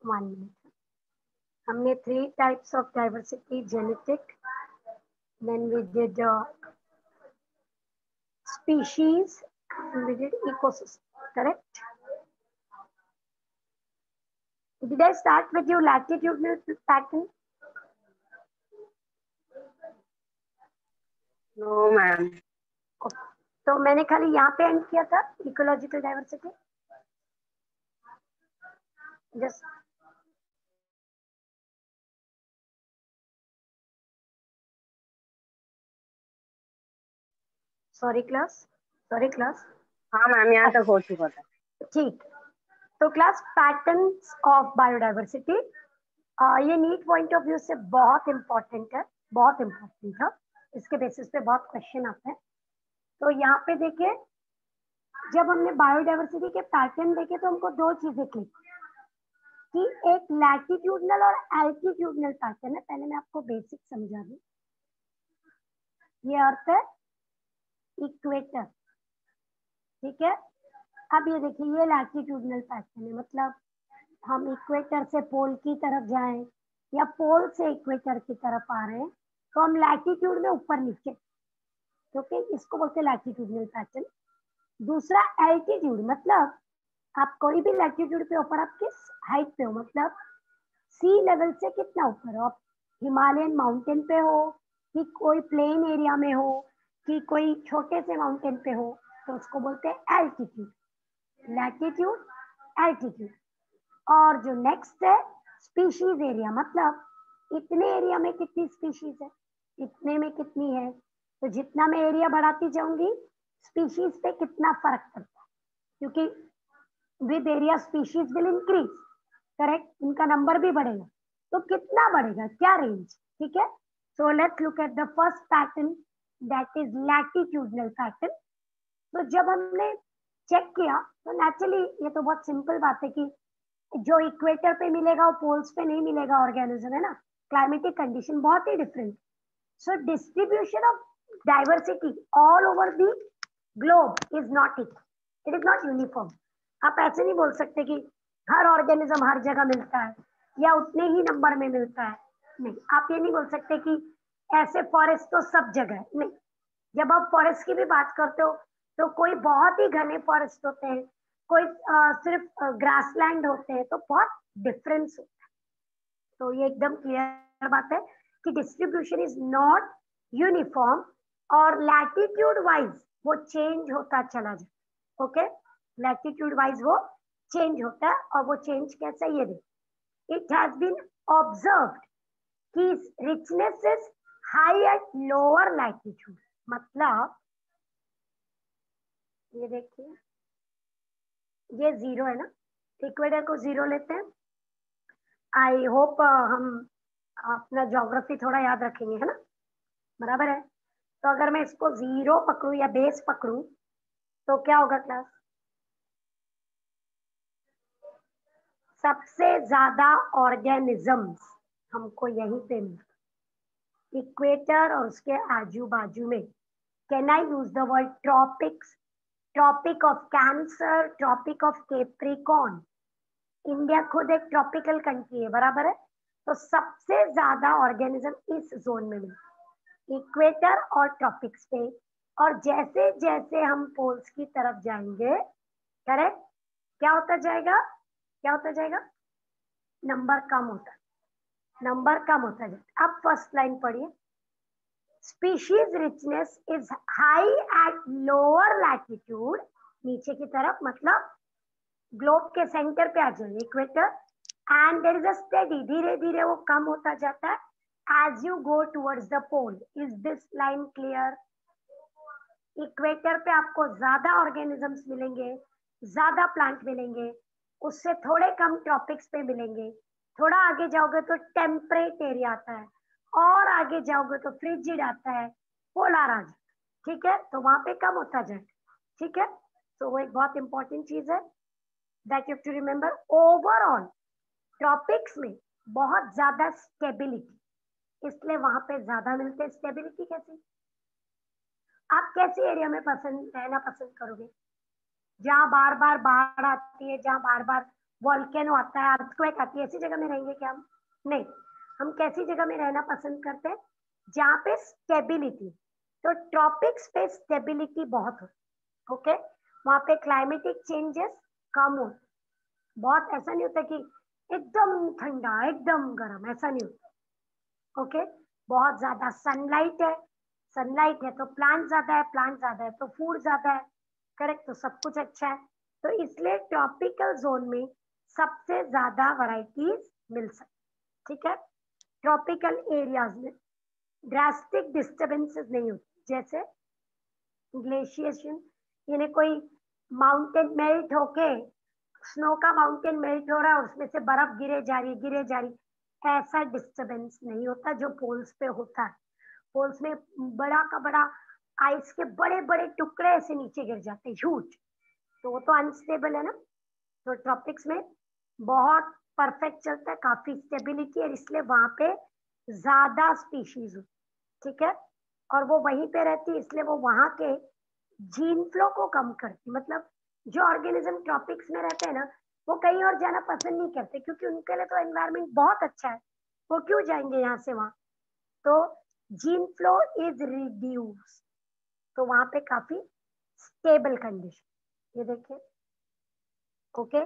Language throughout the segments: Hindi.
1 मिनट। हमने 3 types of diversity, genetic, then we did species, and we did ecosystem, correct? Did I start with your latitudinal pattern? No ma'am. तो मैंने खाली यहाँ पे एंड किया था ecological diversity. Just sorry class. हाँ मैम, यहाँ तक हो चुका था। ठीक। तो क्लास पैटर्न्स ऑफ बायोडाइवर्सिटी, ये नीट पॉइंट ऑफ व्यू से बहुत इंपॉर्टेंट है, बहुत इंपॉर्टेंट था। इसके बेसिस पे बहुत क्वेश्चन आते हैं। तो यहाँ पे देखिए, जब हमने बायोडाइवर्सिटी के पैटर्न देखे तो हमको 2 चीजें क्लिक कि एक लैटिट्यूडनल और एल्टीट्यूडनल पैटर्न है। पहले मैं आपको बेसिक समझा दूं। ये अर्थ है इक्वेटर, ठीक है। अब ये देखिए, ये लैटिट्यूडनल पैटर्न है, मतलब हम इक्वेटर से पोल की तरफ जाएं या पोल से इक्वेटर की तरफ आ रहे हैं तो हम लैटिट्यूड में ऊपर नीचे, क्योंकि इसको बोलते हैं लैटिट्यूडनल पैटर्न। दूसरा एल्टीट्यूड, मतलब आप कोई भी लैटिट्यूड पे ऊपर, आप किस हाइट पे हो, मतलब सी लेवल से कितना ऊपर हो, आप हिमालयन माउंटेन पे हो कि कोई प्लेन एरिया में हो कि कोई छोटे से माउंटेन पे हो, तो उसको बोलते हैं एल्टीट्यूड, लैटिट्यूड, एल्टीट्यूड। और जो नेक्स्ट है स्पीशीज एरिया, मतलब इतने एरिया में कितनी स्पीशीज है, इतने में कितनी है। तो जितना मैं एरिया बढ़ाती जाऊंगी स्पीशीज पे कितना फर्क पड़ता है, क्योंकि with area species will increase, correct, उनका नंबर भी बढ़ेगा। तो कितना बढ़ेगा, क्या रेंज, ठीक है। So let's look at the first pattern, that is latitudinal pattern. तो जब हमने चेक किया तो नेचुरली ये तो बहुत सिंपल बात है कि जो इक्वेटर पे मिलेगा वो पोल्स पे नहीं मिलेगा ऑर्गेनिज्म, है ना। क्लाइमेटिक कंडीशन बहुत ही different. So distribution of diversity all over the globe is not equal, it is not uniform. आप ऐसे नहीं बोल सकते कि हर ऑर्गेनिज्म हर जगह मिलता है या उतने ही नंबर में मिलता है, नहीं। आप ये नहीं बोल सकते कि ऐसे फॉरेस्ट तो सब जगह है, नहीं। जब आप फॉरेस्ट की भी बात करते हो तो कोई बहुत ही घने फॉरेस्ट होते हैं, कोई सिर्फ ग्रासलैंड होते हैं, तो बहुत डिफरेंस होता है। तो ये एकदम क्लियर बात है कि डिस्ट्रीब्यूशन इज नॉट यूनिफॉर्म और लैटिट्यूड वाइज वो चेंज होता चला जाए। ओके, लैटिट्यूड वाइज वो चेंज होता है, और वो चेंज कैसे, ये देखिए, इट हैज बीन ऑब्जर्व्ड कि richness is high at lower latitude, मतलब ये देखिए, ये 0 है ना, इक्वेटर को 0 लेते हैं। आई होप हम अपना ज्योग्राफी थोड़ा याद रखेंगे, है ना, बराबर है। तो अगर मैं इसको 0 पकड़ू या बेस पकड़ू तो क्या होगा क्लास, सबसे ज्यादा ऑर्गेनिजम्स हमको यहीं पे मिलते, इक्वेटर और उसके आजू बाजू में। Can I use the word tropics, tropic of cancer, tropic of capricorn. India खुद एक ट्रॉपिकल कंट्री है, बराबर है। तो सबसे ज्यादा ऑर्गेनिज्म इस जोन में मिलते, इक्वेटर और ट्रॉपिक्स पे। और जैसे जैसे हम पोल्स की तरफ जाएंगे, करेक्ट, क्या होता जाएगा, क्या होता जाएगा, नंबर कम होता, नंबर कम होता जाएगा। अब फर्स्ट लाइन पढ़िए, species richness is high at lower latitude, नीचे की तरफ, मतलब ग्लोब के सेंटर पे आ जाइए, equator, and there is a steady, धीरे धीरे वो कम होता जाता है as you go towards the pole. Is this line clear? Equator पे आपको ज्यादा ऑर्गेनिजम्स मिलेंगे, ज्यादा प्लांट मिलेंगे, उससे थोड़े कम ट्रॉपिक्स पे मिलेंगे। थोड़ा आगे जाओगे तो टेम्परेट एरिया आता है, और आगे जाओगे तो फ्रिजिड आता है, पोलर आ जाता है, ठीक है। तो वहां पे कम होता जाएगा, ठीक है। तो वो एक बहुत इंपॉर्टेंट चीज है that you have to remember. Overall tropics में बहुत ज्यादा स्टेबिलिटी, इसलिए वहां पे ज्यादा मिलते हैं। स्टेबिलिटी कैसी, आप कैसे एरिया में पसंद रहना पसंद करोगे, जहाँ बार बार बाढ़ आती है, जहाँ बार बार वॉल्केनो आता है, अर्थक्वेक आती है, ऐसी जगह में रहेंगे क्या हम? नहीं। हम कैसी जगह में रहना पसंद करते हैं? जहाँ पे स्टेबिलिटी, तो ट्रॉपिक्स पे स्टेबिलिटी बहुत होती, ओके। वहाँ पे क्लाइमेटिक चेंजेस कम होते, बहुत ऐसा नहीं होता कि एकदम ठंडा एकदम गर्म, ऐसा नहीं होता, ओके। बहुत ज्यादा सनलाइट है, सनलाइट है तो प्लांट ज्यादा है, प्लांट ज्यादा है तो फूड ज्यादा है, करेक्ट। तो सब कुछ अच्छा है, तो इसलिए ट्रॉपिकल जोन में सबसे ज्यादा वैरायटीज मिल सकती, ठीक है। ट्रॉपिकल एरियाज में ड्रास्टिक डिस्टर्बेंसेस नहीं होती, जैसे ग्लेशिएशन, यानी कोई माउंटेन मेल्ट होके, स्नो का माउंटेन मेल्ट हो रहा है, उसमें से बर्फ गिरे जा रही गिरे जा रही, ऐसा डिस्टर्बेंस नहीं होता जो पोल्स पे होता है। पोल्स में बड़ा का बड़ा आइस के बड़े बड़े टुकड़े ऐसे नीचे गिर जाते हैं, ह्यूज, तो वो तो अनस्टेबल है ना। तो ट्रॉपिक्स में बहुत परफेक्ट चलता है, काफी स्टेबिलिटी है, इसलिए वहां पे ज्यादा स्पीशीज हो, ठीक है। और वो वहीं पे रहती है, इसलिए वो वहां के जीन फ्लो को कम करती, मतलब जो ऑर्गेनिज्म ट्रॉपिक्स में रहते हैं ना, वो कहीं और जाना पसंद नहीं करते, क्योंकि उनके लिए तो एनवायरनमेंट बहुत अच्छा है, वो क्यों जाएंगे यहाँ से वहां। तो जीन फ्लो इज रिड्यूस, तो वहां पे काफी स्टेबल कंडीशन, ये देखिए, ओके।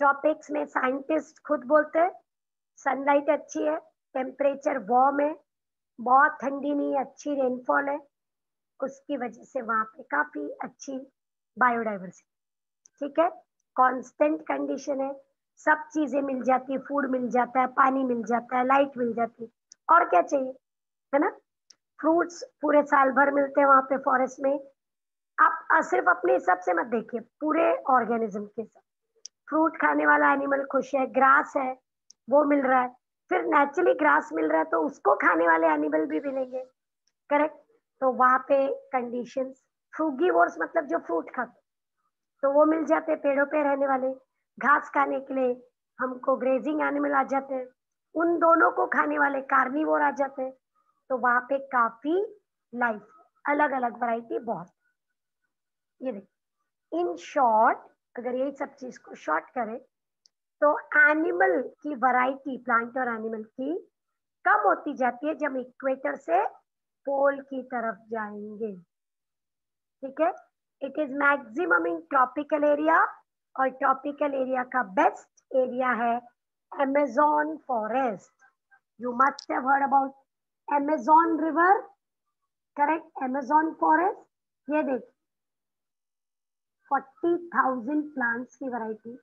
ट्रॉपिक्स में साइंटिस्ट खुद बोलते हैं सनलाइट अच्छी है, टेम्परेचर वार्म है, बहुत ठंडी नहीं, अच्छी रेनफॉल है, उसकी वजह से वहां पे काफी अच्छी बायोडाइवर्सिटी, ठीक है। कांस्टेंट कंडीशन है, सब चीजें मिल जाती है, फूड मिल जाता है, पानी मिल जाता है, लाइट मिल जाती है, और क्या चाहिए, है ना। फ्रूट्स पूरे साल भर मिलते हैं वहां पे फॉरेस्ट में। आप सिर्फ अपने हिसाब से मत देखिए, पूरे ऑर्गेनिज्म के साथ, फ्रूट खाने वाला एनिमल खुश है, ग्रास है वो मिल रहा है, फिर नेचुरली ग्रास मिल रहा है तो उसको खाने वाले एनिमल भी मिलेंगे, करेक्ट। तो वहां पे कंडीशंस, फ्रूगीवोर्स मतलब जो फ्रूट खाते, तो वो मिल जाते, पेड़ों पे रहने वाले, घास खाने के लिए हमको ग्रेजिंग एनिमल आ जाते हैं, उन दोनों को खाने वाले कार्निवोर आ जाते हैं, तो वहां पे काफी लाइफ, अलग अलग वैरायटी बहुत, ये देखिए। इन शॉर्ट, अगर यही सब चीज को शॉर्ट करें, तो एनिमल की वैरायटी, प्लांट और एनिमल की, कम होती जाती है जब इक्वेटर से पोल की तरफ जाएंगे, ठीक है। It is maximum in tropical area, और ट्रॉपिकल एरिया का बेस्ट एरिया है Amazon forest. You must have heard about Amazon river, correct. Amazon forest, ये देखिए 40,000 प्लांट्स की वैरायटी,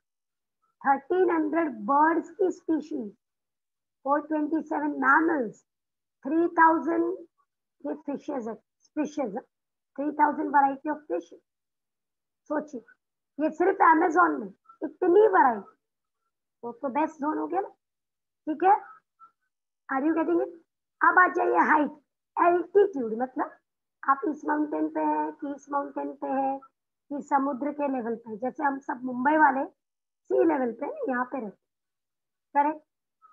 1300 बर्ड्स की स्पीशीज, 427 मैमल्स, 3000 ये फिशेज है, फिशेज, 3000 वैरायटी ऑफ फिश। सोचिए, ये सिर्फ अमेजोन में इतनी वैरायटी, तो बेस्ट जोन हो गया ना, ठीक है। Are you getting it? अब आ जाइए हाइट, एल्टीट्यूड, मतलब आप इस माउंटेन पे हैं कि इस माउंटेन पे हैं कि समुद्र के लेवल पे, जैसे हम सब मुंबई वाले सी लेवल पे यहाँ पे रहते, करेक्ट।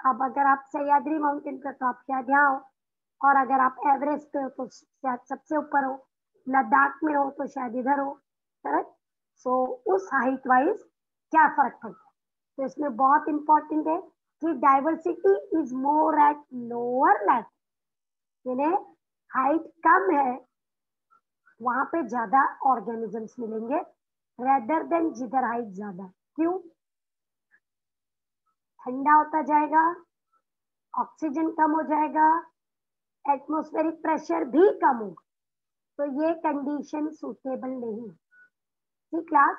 अब अगर आप सह्याद्री माउंटेन पे तो आप शायद यहाँ हो, और अगर आप एवरेस्ट पे हो तो शायद सबसे ऊपर हो, लद्दाख में हो तो शायद इधर हो, करेक्ट। सो उस हाइट वाइज क्या फर्क पड़ता है, तो इसमें बहुत इंपॉर्टेंट है कि diversity is more at lower lat, यानी हाइट कम है वहां पे ज्यादा ऑर्गेनिजम्स मिलेंगे, रेदर देन जिधर हाइट ज्यादा। क्यों? ठंडा होता जाएगा, ऑक्सीजन कम हो जाएगा, एटमॉस्फेरिक प्रेशर भी कम होगा, तो ये कंडीशन सूटेबल नहीं। ठीक क्लास,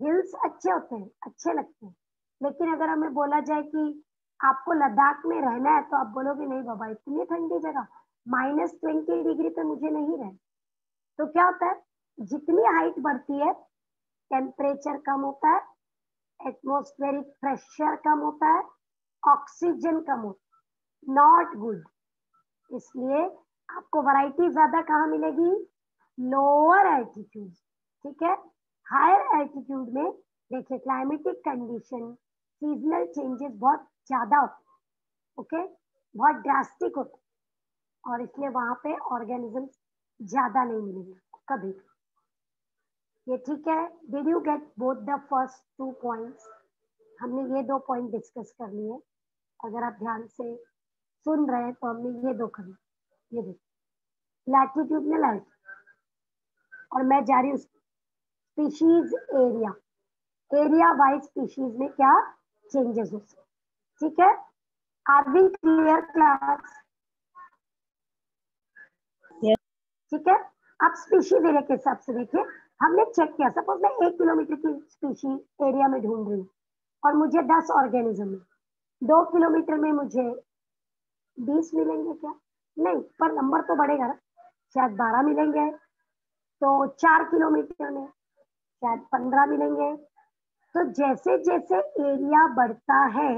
हिल्स अच्छे होते हैं, अच्छे लगते हैं, लेकिन अगर हमें बोला जाए कि आपको लद्दाख में रहना है, तो आप बोलोगे नहीं बाबा, इतनी ठंडी जगह, -20 डिग्री पे मुझे नहीं रहना। तो क्या होता है, जितनी हाइट बढ़ती है टेम्परेचर कम होता है, एटमॉस्फेरिक प्रेशर कम होता है, ऑक्सीजन कम होता है, नॉट गुड। इसलिए आपको वैरायटी ज्यादा कहाँ मिलेगी? लोअर एल्टीट्यूड, ठीक है। हायर एल्टीट्यूड में देखिए क्लाइमेटिक कंडीशन, सीजनल चेंजेस बहुत ज्यादा होते हैं, ओके, बहुत ड्रास्टिक होते हैं, और इसलिए वहां पे ऑर्गेनिजम्स ज्यादा नहीं मिलेंगे आपको कभी। ये ठीक है? Did you get both the first 2 points? हमने ये 2 पॉइंट डिस्कस कर लिए। अगर आप ध्यान से सुन रहे हैं तो हमने ये 2 कर लिए। ये देखिए लैटिट्यूडनल एल्टीट्यूड, और मैं जा रही हूँ species area. Area wise species में क्या चेंजेस हो सकते, ठीक है? Are we clear class? ठीक है। अब स्पीशीज एरिया के हिसाब से देखिए, हमने चेक किया, सपोज मैं 1 किलोमीटर की स्पीशीज एरिया में ढूंढ रही हूँ और मुझे 10 ऑर्गेनिज्म है, 2 किलोमीटर में मुझे 20 मिलेंगे क्या? नहीं, पर नंबर तो बढ़ेगा ना, शायद 12 मिलेंगे, तो 4 किलोमीटर में शायद 15 मिलेंगे। तो जैसे जैसे एरिया बढ़ता है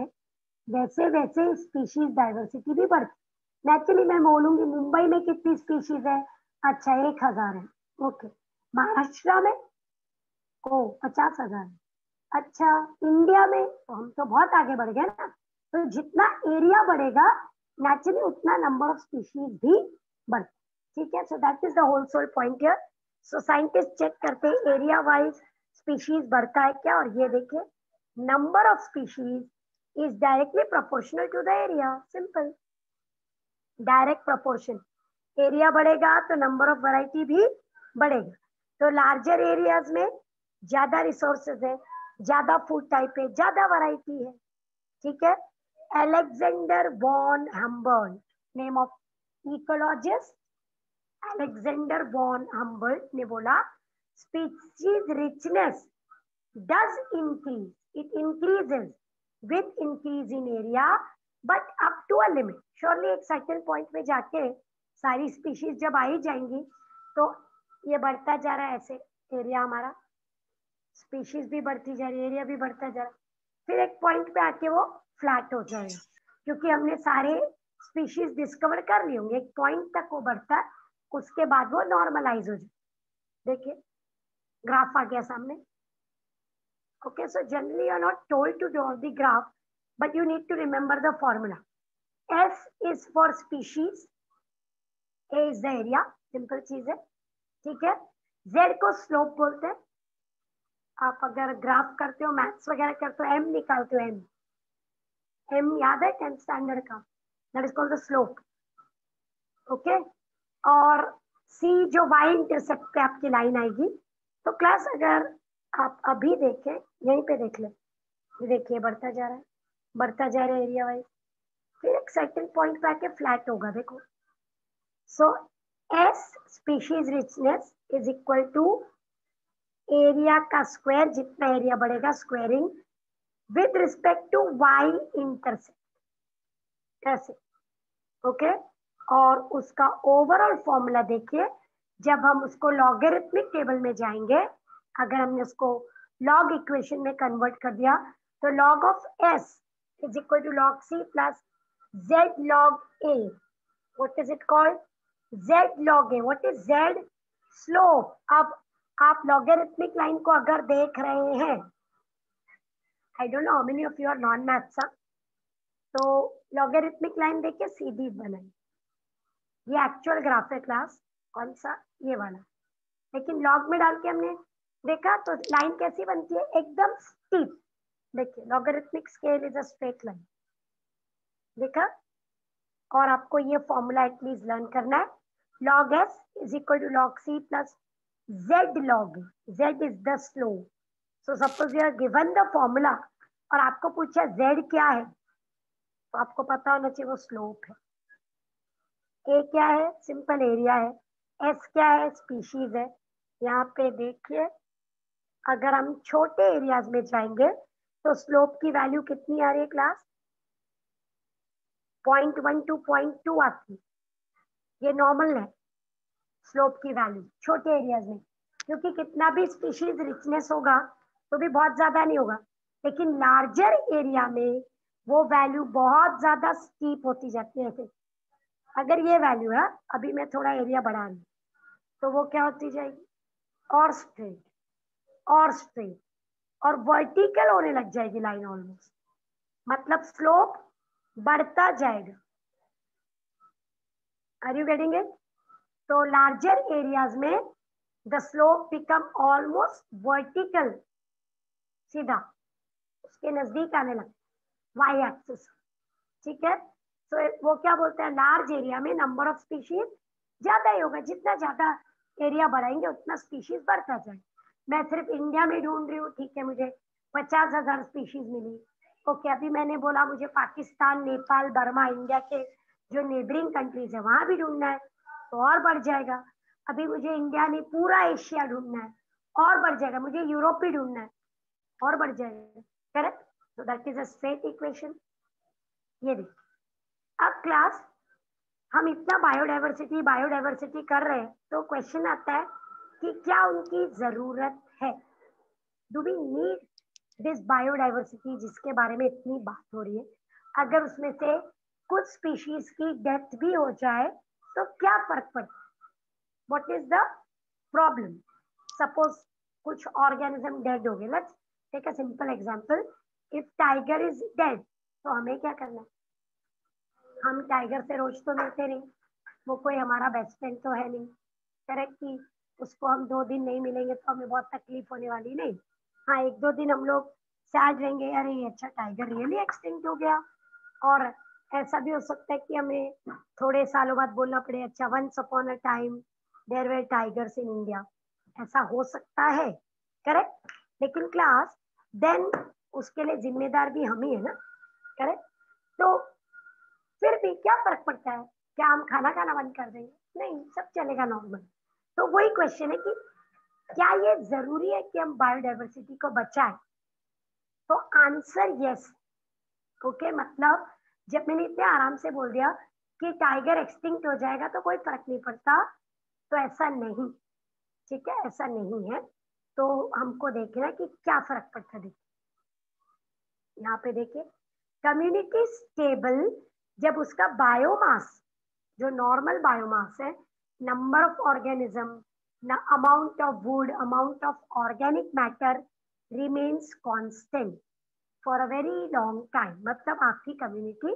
वैसे वैसे स्पीशीज डाइवर्सिटी भी बढ़ती। नेचुरली मैं बोलूंगी मुंबई में कितनी स्पीशीज है? अच्छा 1000 है। ओके, महाराष्ट्र में ओ 50,000 है। अच्छा इंडिया में तो हम तो बहुत आगे बढ़ गए ना। तो जितना एरिया बढ़ेगा नेचुरली उतना नंबर ऑफ स्पीशीज भी बढ़ता, ठीक है? So that is the whole sole point here. So scientist check करते हैं एरिया वाइज स्पीशीज बढ़ता है क्या, और ये देखिए number of species is directly proportional to the area. Simple, direct proportion. Area बढ़ेगा तो नंबर ऑफ वैरायटी भी बढ़ेगा। तो लार्जर एरियाज में ज्यादा रिसोर्सेज है, ज्यादा फूड टाइप है, ज्यादा वैरायटी है, ठीक है? Alexander von Humboldt, name of ecologist Alexander von Humboldt ने बोला species richness does increase, it increases with increase in area but up to a limit. Surely एक सर्टेन पॉइंट में जाके सारी स्पीशीज जब आई जाएंगी तो ये बढ़ता जा रहा है ऐसे, एरिया हमारा, स्पीशीज भी बढ़ती जा रही है, एरिया भी बढ़ता जा रहा है, फिर एक पॉइंट पे आके वो फ्लैट हो जाएगा क्योंकि हमने सारे स्पीशीज डिस्कवर कर लिए होंगे। एक पॉइंट तक वो बढ़ता है, उसके बाद वो नॉर्मलाइज हो जाए। देखिए ग्राफ आ गया सामने। Okay, so generally you are not told to draw the graph, but you need to remember the formula. S is for species, A is the area, simple चीज है, ठीक है? Z को स्लोप बोलते हैं। आप अगर ग्राफ करते हो, मैथ्स वगैरह करते हो, M निकालते हो, M याद है 10th स्टैंडर्ड का, that is called the slope. Okay, और C जो Y इंटरसेप्ट पे आपकी लाइन आएगी। तो क्लास अगर आप अभी देखें, यहीं पे देख ले, देखिए बढ़ता जा रहा है, बढ़ता जा रहा है एरिया वाइज, फिर एक सर्टेन पॉइंट पे आके फ्लैट होगा। देखो, so S species richness is equal to area का स्क्वायर, जितना एरिया बढ़ेगा squaring with respect to Y intercept, ऐसे। ओके, और उसका ओवरऑल फॉर्मूला देखिए, जब हम उसको लॉगरिथमिक टेबल में जाएंगे, अगर हमने उसको लॉग इक्वेशन में कन्वर्ट कर दिया तो log of S is equal to log C plus Z log A. What is it called? Z log A. What is Z? Slope. अब आप लॉगरिथमिक लाइन को अगर देख रहे हैं, I don't know how many of you are non maths, तो लॉगरिथमिक लाइन देखिए सीधी बनाई, ये एक्चुअल ग्राफ है क्लास, कौन सा? ये वाला। लेकिन लॉग में डाल के हमने देखा तो लाइन कैसी बनती है? एकदम स्टीप। देखिए logarithmic scale is a straight line, देखा? और आपको ये फॉर्मूला एटलीस्ट लर्न करना है, log S is equal to log C plus Z log, Z is the slope. So suppose you are given the formula और आपको पूछा जेड क्या है, तो आपको पता होना चाहिए वो स्लोप है। ए क्या है? सिंपल एरिया है। एस क्या है? स्पीशीज है। यहाँ पे देखिए, अगर हम छोटे एरियाज में जाएंगे तो स्लोप की वैल्यू कितनी आ रही है क्लास? 0.1 to 0.2 आती है, ये नॉर्मल है स्लोप की वैल्यू छोटे एरियाज में, क्योंकि कितना भी स्पीशीज रिचनेस होगा तो भी बहुत ज्यादा नहीं होगा, लेकिन लार्जर एरिया में वो वैल्यू बहुत ज्यादा स्टीप होती जाती है। फिर अगर ये वैल्यू है, अभी मैं थोड़ा एरिया बढ़ा रही हूँ, तो वो क्या होती जाएगी? और स्ट्रेट, और स्ट्रेट, और वर्टिकल होने लग जाएगी लाइन ऑलमोस्ट, मतलब स्लोप बढ़ता जाएगा। Are you getting it? तो लार्जर एरियाज में the slope become almost vertical, सीधा, उसके नजदीक आने लगता है, y एक्सिस, ठीक है। तो वो क्या बोलते हैं, लार्ज एरिया में नंबर ऑफ स्पीशीज ज्यादा ही होगा, जितना ज्यादा एरिया बढ़ाएंगे उतना स्पीशीज बढ़ता जाए। मैं सिर्फ इंडिया में ढूंढ रही हूँ, ठीक है, मुझे 50,000 स्पीशीज मिली। ओके, अभी मैंने बोला मुझे पाकिस्तान, नेपाल, बर्मा, इंडिया के जो नेबरिंग कंट्रीज है वहां भी ढूंढना है, तो और बढ़ जाएगा। अभी मुझे इंडिया नहीं, पूरा एशिया ढूंढना है, और बढ़ जाएगा। मुझे यूरोप भी ढूंढना है, और बढ़ जाएगा। Correct, so that is a straight equation। ये देखिए, अब क्लास हम इतना बायोडाइवर्सिटी बायोडाइवर्सिटी कर रहे हैं, तो क्वेश्चन आता है कि क्या उनकी जरूरत है, do we need this biodiversity जिसके बारे में इतनी बात हो रही है। अगर उसमें से कुछ स्पीशीज की डेथ भी हो जाए तो क्या फर्क पड़ता है, what is the problem. Suppose कुछ ऑर्गेनिज्म डेड हो गए, let's take a simple example, if tiger is dead तो हमें क्या करना है, हम टाइगर से रोज तो मिलते नहीं, वो कोई हमारा बेस्ट फ्रेंड तो है नहीं, करेक्ट, कि उसको हम 2 दिन नहीं मिलेंगे तो हमें बहुत तकलीफ होने वाली नहीं। हाँ, 1-2 दिन हम लोग सैड रहेंगे, अरे अच्छा टाइगर रियली एक्सटिंक्ट हो गया। और ऐसा भी हो सकता है कि हमें थोड़े सालों बाद बोलना पड़े, अच्छा once upon a time there were tigers in India, ऐसा हो सकता है, करेक्ट। लेकिन क्लास देन उसके लिए जिम्मेदार भी हम ही है ना, करेक्ट। तो फिर भी क्या फर्क पड़ता है, क्या हम खाना खाना बंद कर देंगे, नहीं, सब चलेगा नॉर्मल। तो वही क्वेश्चन है कि क्या ये जरूरी है कि हम बायोडाइवर्सिटी को बचाएं, तो आंसर यस। ओके, मतलब जब मैंने इतने आराम से बोल दिया कि टाइगर एक्सटिंक्ट हो जाएगा तो कोई फर्क नहीं पड़ता, तो ऐसा नहीं, ठीक है, ऐसा नहीं है। तो हमको देखना है कि क्या फर्क पड़ता है। देखिए यहाँ पे देखिए, कम्युनिटी स्टेबल जब उसका बायोमास, जो नॉर्मल बायोमास है, number of organism, amount of would, amount of organic matter remains constant for a very long time, मतलब आपकी कम्युनिटी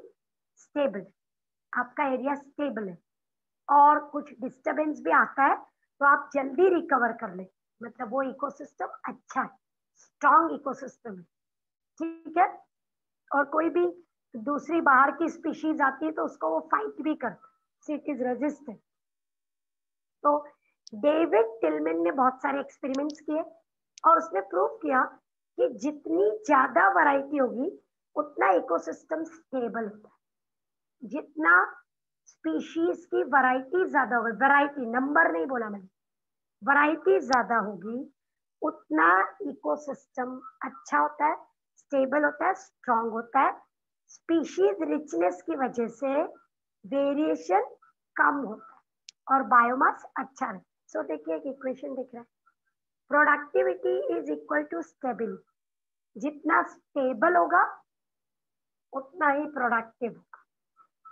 स्टेबल, आपका एरिया स्टेबल है, और कुछ डिस्टरबेंस भी आता है तो आप जल्दी रिकवर कर ले, मतलब वो इकोसिस्टम अच्छा है, स्ट्रॉन्ग इकोसिस्टम है, ठीक है। और कोई भी दूसरी बाहर की स्पीशीज आती है तो उसको वो फाइट भी करता है, इट इज रेजिस्टेंट। तो डेविड टिलमैन ने बहुत सारे एक्सपेरिमेंट्स किए और उसने प्रूव किया कि जितनी ज्यादा वैरायटी होगी उतना इकोसिस्टम स्टेबल होता है। जितना स्पीशीज की वैरायटी ज्यादा होगी, वैरायटी नंबर नहीं बोला मैंने, वैरायटी ज्यादा होगी, उतना इकोसिस्टम अच्छा होता है, स्टेबल होता है, स्ट्रॉन्ग होता है। स्पीशीज रिचनेस की वजह से वेरिएशन कम होता है और बायोमास अच्छा है। सो देखिए एक इक्वेशन दिख रहा है, productivity is equal to stability, जितना स्टेबल होगा उतना ही प्रोडक्टिव होगा।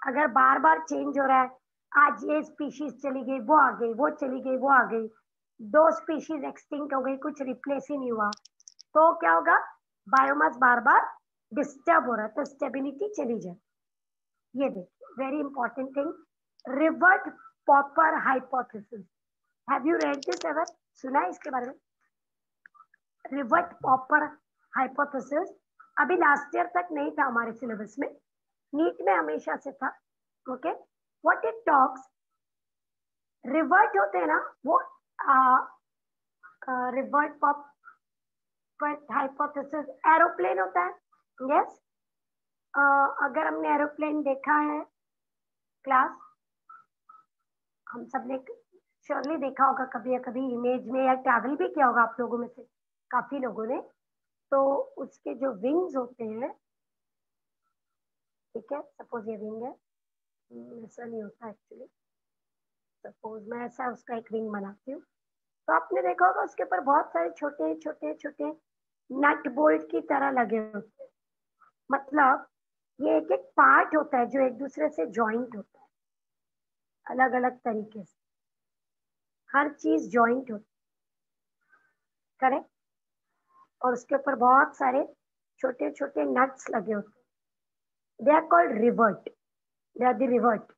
अगर बार बार चेंज हो रहा है, आज ये स्पीशीज चली गई, वो आ गई, वो चली गई, वो आ गई, 2 स्पीशीज एक्सटिंक्ट हो गई, कुछ रिप्लेस ही नहीं हुआ, तो क्या होगा, बायोमास बार बार डिस्टर्ब हो रहा है, तो स्टेबिलिटी चली जाए। ये देखिए very important thing, rivet popper hypothesis, have you read this ever, सुना है इसके बारे में, रिवर्ट पॉपर हाइपोथेसिस। अभी लास्ट ईयर तक नहीं था हमारे सिलेबस में, नीट में हमेशा से था। Okay, what it talks, revert होते हैं ना वो, रिवर्ट पॉपर हाइपोथेसिस एरोप्लेन होता है, यस। अगर हमने एरोप्लेन देखा है क्लास, हम सब ने श्योरली देखा होगा कभी या कभी इमेज में, या ट्रैवल भी किया होगा आप लोगों में से काफी लोगों ने, तो उसके जो विंग्स होते हैं, ठीक है, सपोज ये विंग है, ऐसा नहीं होता एक्चुअली, सपोज मैं ऐसा उसका एक विंग बनाती हूँ, तो आपने देखा होगा उसके ऊपर बहुत सारे छोटे छोटे छोटे नट बोल्ट की तरह लगे होते हैं, मतलब ये एक एक पार्ट होता है जो एक दूसरे से ज्वाइंट होता है, अलग अलग तरीके से हर चीज ज्वाइंट होती है, करेक्ट। और उसके ऊपर बहुत सारे छोटे छोटे नट्स लगे होते हैं, they are called rivet, they are the rivet,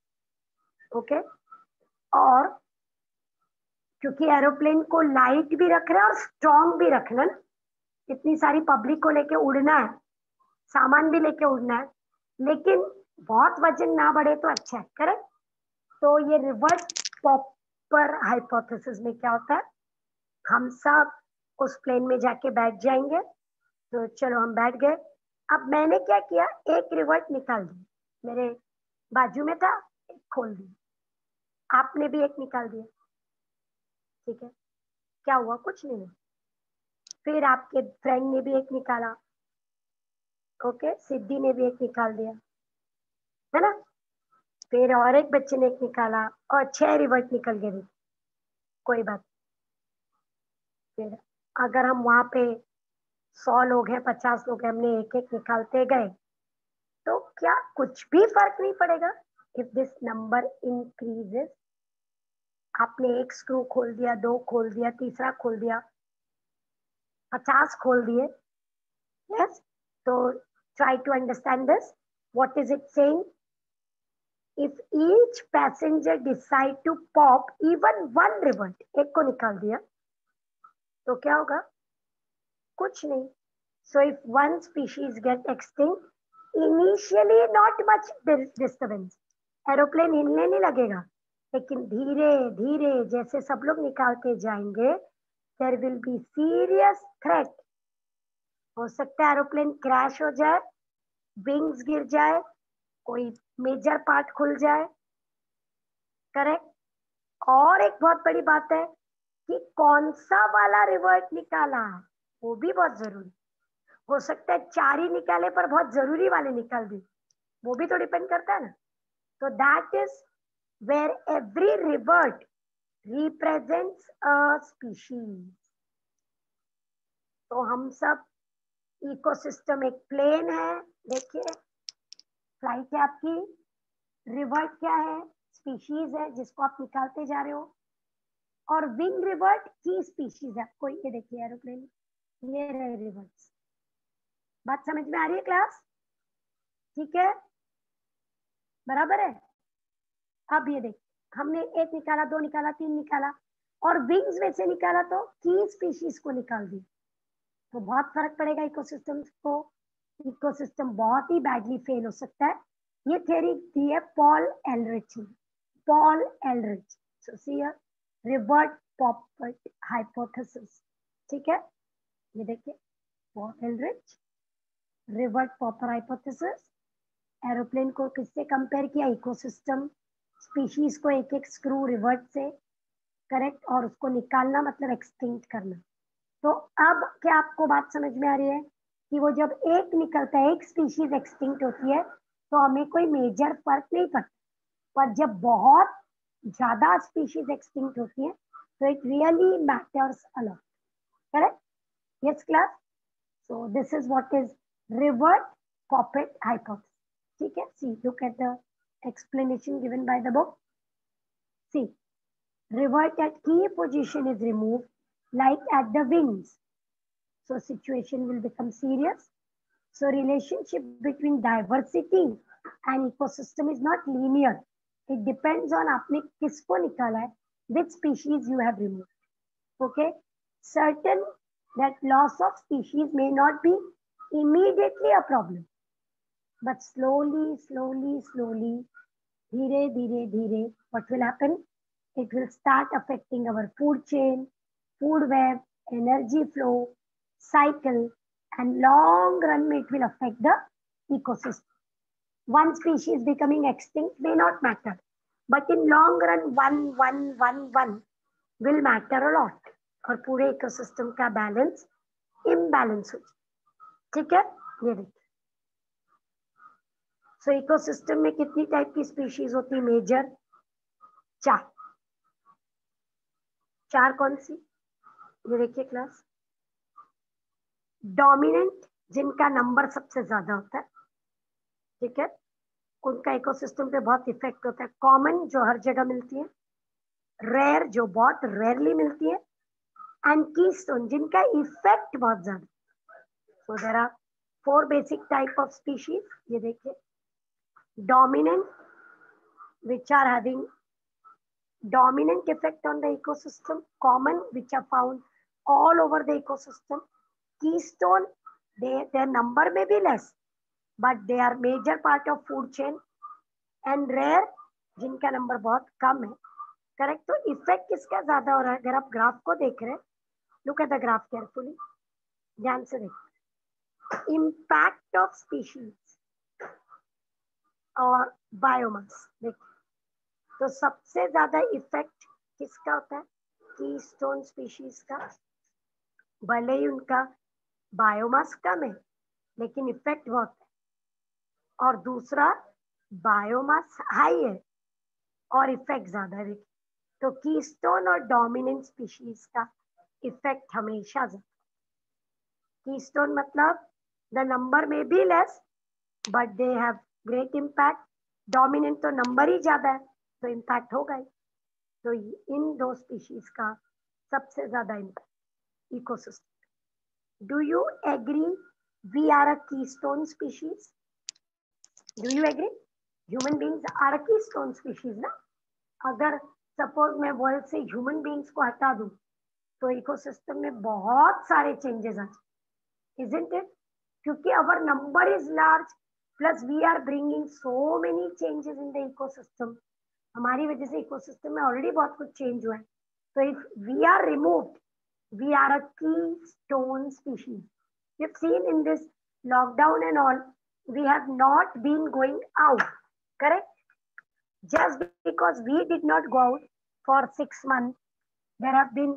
okay. और क्योंकि एरोप्लेन को लाइट भी रख रहे हैं और स्ट्रॉन्ग भी रखना ना, इतनी सारी पब्लिक को लेके उड़ना है, सामान भी लेके उड़ना है, लेकिन बहुत वजन ना बढ़े तो अच्छा है, करेक्ट। तो ये रिवर्स पॉपर हाइपोथेसिस में क्या होता है, हम सब उस प्लेन में जाके बैठ जाएंगे। तो चलो हम बैठ गए। अब मैंने क्या किया, एक रिवर्ट निकाल दी, मेरे बाजू में था, एक खोल दी, आपने भी एक निकाल दिया, ठीक है, क्या हुआ, कुछ नहीं हुआ। फिर आपके फ्रेंड ने भी एक निकाला, ओके, सिद्धि ने भी एक निकाल दिया, है ना। फिर और एक बच्चे ने एक निकाला और 6 रिवर्ट निकल गए, कोई बात। फिर अगर हम वहां पे 100 लोग हैं, 50 लोग हैं, हमने एक एक निकालते गए, तो क्या कुछ भी फर्क नहीं पड़ेगा। इफ दिस नंबर इंक्रीजेस, आपने एक स्क्रू खोल दिया, 2 खोल दिया, तीसरा खोल दिया, 50 खोल दिए, यस। तो try to understand this, what is it saying, if each passenger decide to pop even one rivet, एक को निकाल दिया, तो क्या होगा, कुछ नहीं। So if one species get extinct, initially not much disturbance, aeroplane हिलने नहीं लगेगा, लेकिन धीरे धीरे जैसे सब लोग निकालते जाएंगे, there will be serious threat. हो सकता है एरोप्लेन क्रैश हो जाए, विंग्स गिर जाए, कोई मेजर पार्ट खुल जाए, करेक्ट। और एक बहुत बड़ी बात है कि कौन सा वाला रिवर्ट निकाला, वो भी बहुत जरूरी। हो सकता है 4 ही निकाले पर बहुत जरूरी वाले निकाल दी, वो भी तो डिपेंड करता है ना। तो that is where every rivet represents a species. तो हम सब इकोसिस्टम एक प्लेन है, देखिए फ्लाइट है आपकी, रिवर्ट क्या है, स्पीशीज है जिसको आप निकालते जा रहे हो, और विंग रिवर्ट की स्पीशीज है आपको। ये देखिए एरोप्लेन, ये रहे रिवर्ट्स। बात समझ में आ रही है क्लास, ठीक है, बराबर है। अब ये देख, हमने एक निकाला, 2 निकाला, 3 निकाला, और विंग्स में से निकाला तो की स्पीशीज को निकाल दी, तो बहुत फर्क पड़ेगा इकोसिस्टम को। इकोसिस्टम बहुत ही बैडली फेल हो सकता है। ये थ्योरी दी है पॉल एलरिच ने, Paul Ehrlich. So see here, rivet popper hypothesis, ठीक है, ये देखिए Paul Ehrlich, rivet popper hypothesis. Aeroplane को किससे कंपेयर किया, इकोसिस्टम, स्पीशीज को एक एक स्क्रू रिवर्ट से, करेक्ट, और उसको निकालना मतलब एक्सटिंक्ट करना। तो अब क्या आपको बात समझ में आ रही है कि वो जब एक निकलता है, एक स्पीशीज एक्सटिंक्ट होती है, तो हमें कोई मेजर फर्क नहीं पड़ता, पर जब बहुत ज्यादा स्पीशीज एक्सटिंक्ट होती है तो it really matters a lot, correct, yes class. So this is what is rivet popper hypothesis, ठीक है। See look at the explanation given by the book. See, revert at key position is removed like at the wings. So situation will become serious. So relationship between diversity and ecosystem is not linear. It depends on आपने किसको निकाला है, which species you have removed. Okay, certain that loss of species may not be immediately a problem, but slowly, धीरे धीरे, what will happen? It will start affecting our food chain, food web, energy flow, cycle, and long run it will affect the ecosystem. One species becoming extinct may not matter, but in long run, one will matter a lot, और पूरे इकोसिस्टम का बैलेंस इम्बैलेंस हो जाए, ठीक है। ये देखिए, सो इकोसिस्टम में कितनी टाइप की स्पीशीज होती है, मेजर 4। 4 कौन सी, ये देखिए क्लास, डोमिनेंट जिनका नंबर सबसे ज्यादा होता है, ठीक है, उनका इकोसिस्टम पे बहुत इफेक्ट होता है। कॉमन जो हर जगह मिलती है, रेयर जो बहुत रेयरली मिलती है, एंड कीस्टोन जिनका इफेक्ट बहुत ज्यादा। So there are 4 basic type of species, ये देखिए, dominant which are having dominant effect on the ecosystem, common which are found all over the ecosystem, keystone their number may be less but they are major part of food chain and rare जिनका नंबर बहुत कम है। करेक्ट। तो इफेक्ट किसका ज्यादा हो रहा है? अगर आप ग्राफ को देख रहे हैं, look at the graph carefully, ध्यान से देखो। इम्पैक्ट ऑफ स्पीशीज और बायोमास देखिए, तो सबसे ज्यादा इफेक्ट किसका होता है? कीस्टोन स्पीशीज का। भले ही उनका बायोमास कम है लेकिन इफेक्ट बहुत है। और दूसरा, बायोमास हाई है और इफेक्ट ज्यादा है। तो कीस्टोन और डोमिनेंट स्पीशीज का इफेक्ट हमेशा ज्यादा। कीस्टोन मतलब द नंबर में be less but they have great impact. Dominant तो नंबर ही ज्यादा है तो इम्पैक्ट होगा ही। तो इन दो स्पीशीज का सबसे ज्यादा impact ecosystem. Do you agree we are a keystone species? Do you agree? Human beings are a keystone species ना? अगर सपोज मैं वर्ल्ड से ह्यूमन बींग्स को हटा दूं तो इकोसिस्टम में बहुत सारे चेंजेस आ जाए, isn't it? क्योंकि our number is large plus we are bringing so many changes in the ecosystem. हमारी वजह से इकोसिस्टम में ऑलरेडी बहुत कुछ चेंज हुआ है। तो if we are removed, we are a keystone species. You've seen in this lockdown and all, we have not been going out, correct? Just because we did not go out for 6 months, there have been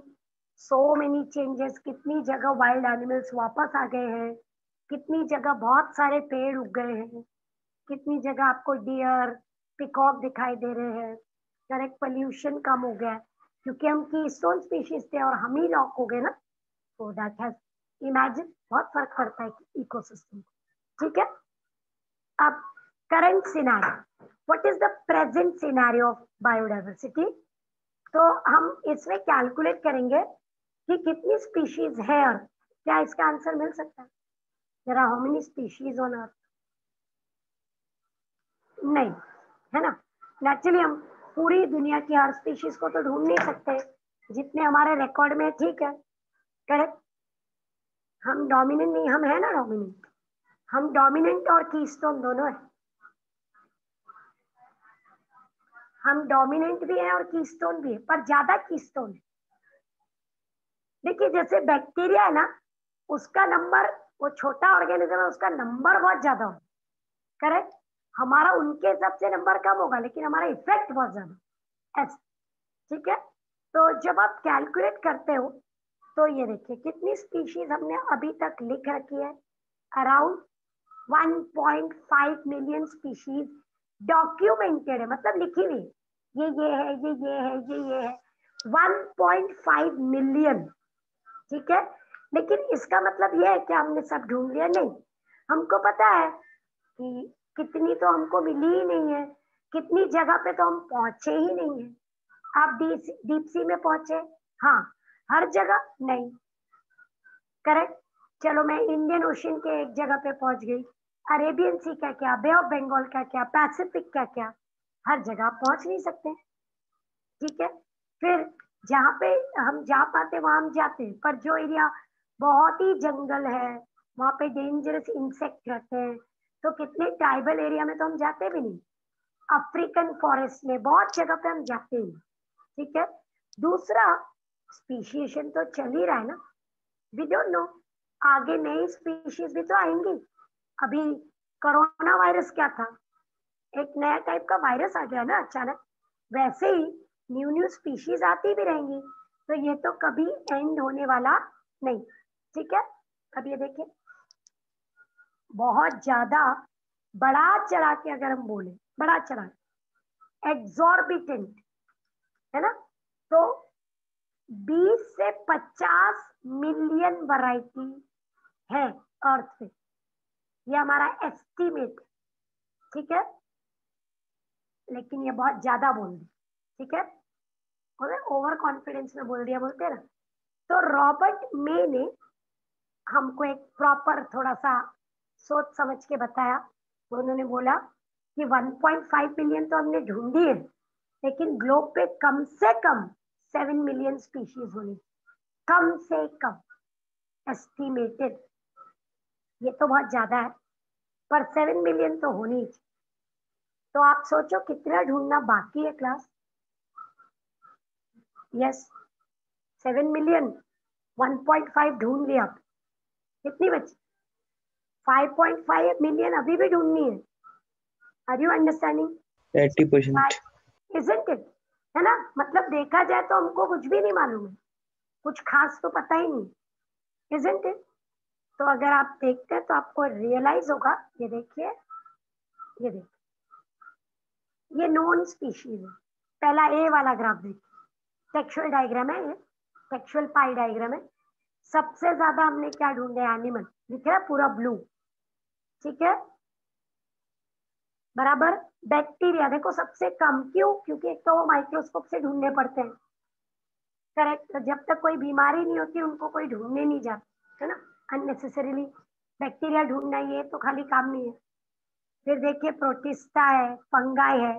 so many changes. कितनी जगह वाइल्ड एनिमल्स वापस आ गए हैं, कितनी जगह बहुत सारे पेड़ उग गए हैं, कितनी जगह आपको डियर पिकॉक दिखाई दे रहे हैं। करेक्ट। पोल्यूशन कम हो गया क्योंकि हम कीस्टोन स्पीशीज थे और हम ही लॉक हो गए ना। तो दैट हैज, इमेजिन, बहुत फर्क पड़ता है इकोसिस्टम को। ठीक है। अब current scenario, what is the present scenario of biodiversity? तो हम इसमें कैलकुलेट करेंगे कि कितनी स्पीशीज है। और क्या इसका आंसर मिल सकता है? There are how many species on earth? नहीं, है ना? नेचुरली हम पूरी दुनिया की हर स्पीशीज को तो ढूंढ नहीं सकते जितने हमारे रिकॉर्ड में। ठीक है, करेक्ट। हम डोमिनेंट नहीं, हम है ना डोमिनेंट। हम डोमिनेंट और कीस्टोन दोनों है। हम डोमिनेंट भी है और कीस्टोन भी है, पर ज्यादा कीस्टोन है। देखिए जैसे बैक्टीरिया है ना, उसका नंबर, वो छोटा ऑर्गेनिज्म है, उसका नंबर बहुत ज्यादा होगा। करेक्ट। हमारा उनके हिसाब से नंबर कम होगा लेकिन हमारा इफेक्ट बहुत ज्यादा। ऐसा, ठीक है। तो जब आप कैलकुलेट करते हो तो ये देखिए कितनी स्पीशीज हमने अभी तक लिख रखी है। अराउंड 1.5 मिलियन स्पीशीज डॉक्यूमेंटेड है, मतलब लिखी हुई। ये है, ये है, ये है। 1.5 मिलियन। ठीक है। लेकिन इसका मतलब ये है कि हमने सब ढूंढ लिया? नहीं, हमको पता है कि कितनी तो हमको मिली ही नहीं है, कितनी जगह पे तो हम पहुंचे ही नहीं है। आप डीप सी में पहुंचे? हाँ, हर जगह नहीं। करेक्ट। चलो मैं इंडियन ओशन के एक जगह पे पहुंच गई, अरेबियन सी का क्या, बे ऑफ बंगाल का क्या, पैसिफिक का क्या, हर जगह पहुंच नहीं सकते। ठीक है। फिर जहाँ पे हम जा पाते वहां हम जाते हैं, पर जो एरिया बहुत ही जंगल है, वहां पे डेंजरस इंसेक्ट रहते हैं, तो कितने ट्राइबल एरिया में तो हम जाते भी नहीं। अफ्रीकन फॉरेस्ट में बहुत जगह पे हम जाते ही। ठीक है। दूसरा, स्पीशीएशन तो चल ही रहा है ना, वी डोंट नो, आगे नई स्पीशीज भी तो आएंगी। अभी कोरोना वायरस क्या था? एक नया टाइप का वायरस आ गया ना अचानक। वैसे ही न्यू न्यू स्पीशीज आती भी रहेंगी, तो ये तो कभी एंड होने वाला नहीं। ठीक है। अब ये देखिए, बहुत ज्यादा बड़ा चढ़ा के अगर हम बोले, बड़ा चढ़ा, एक्सॉर्बिटेंट, है ना, तो 20 से 50 मिलियन वैरायटी है अर्थ पे। ये हमारा एस्टिमेट। ठीक है। लेकिन ये बहुत ज्यादा बोल दी। ठीक है, ओवर कॉन्फिडेंस में बोल दिया, बोलते ना। तो रॉबर्ट मे ने हमको एक प्रॉपर थोड़ा सा सोच समझ के बताया। तो उन्होंने बोला कि 1.5 मिलियन तो हमने ढूंढी है, लेकिन ग्लोब पे कम से कम 7 मिलियन स्पीशीज होनी, कम से कम, एस्टिमेटेड। ये तो बहुत ज्यादा है, पर 7 मिलियन तो होनी चाहिए। तो आप सोचो कितना ढूंढना बाकी है क्लास। यस 7 मिलियन 1.5 ढूंढ लिया, कितनी बची? 5.5 मिलियन अभी भी ढूंढनी है। Are you understanding? 80%। Isn't it? है ना, मतलब देखा जाए तो हमको कुछ भी नहीं मालूम है, कुछ खास तो पता ही नहीं। Isn't it? तो अगर आप देखते हैं तो आपको रियलाइज होगा। ये देखिए, ये देखिए, ये नॉन स्पीशीज है। पहला ए वाला ग्राफ देखिए, टेक्सचुअल डायग्राम है, ये टेक्सचुअल पाई डायग्राम है। सबसे ज्यादा हमने क्या ढूंढे? एनिमल। दिख रहा है पूरा ब्लू, ठीक है, बराबर। बैक्टीरिया देखो सबसे कम, क्यों? क्योंकि एक तो वो माइक्रोस्कोप से ढूंढने पड़ते हैं, करेक्ट। तो जब तक कोई बीमारी नहीं होती उनको कोई ढूंढने नहीं जाता, है ना, अननेसेसरीली बैक्टीरिया ढूंढना ये तो खाली काम नहीं है। फिर देखिए प्रोटिस्टा है, फंगाई है,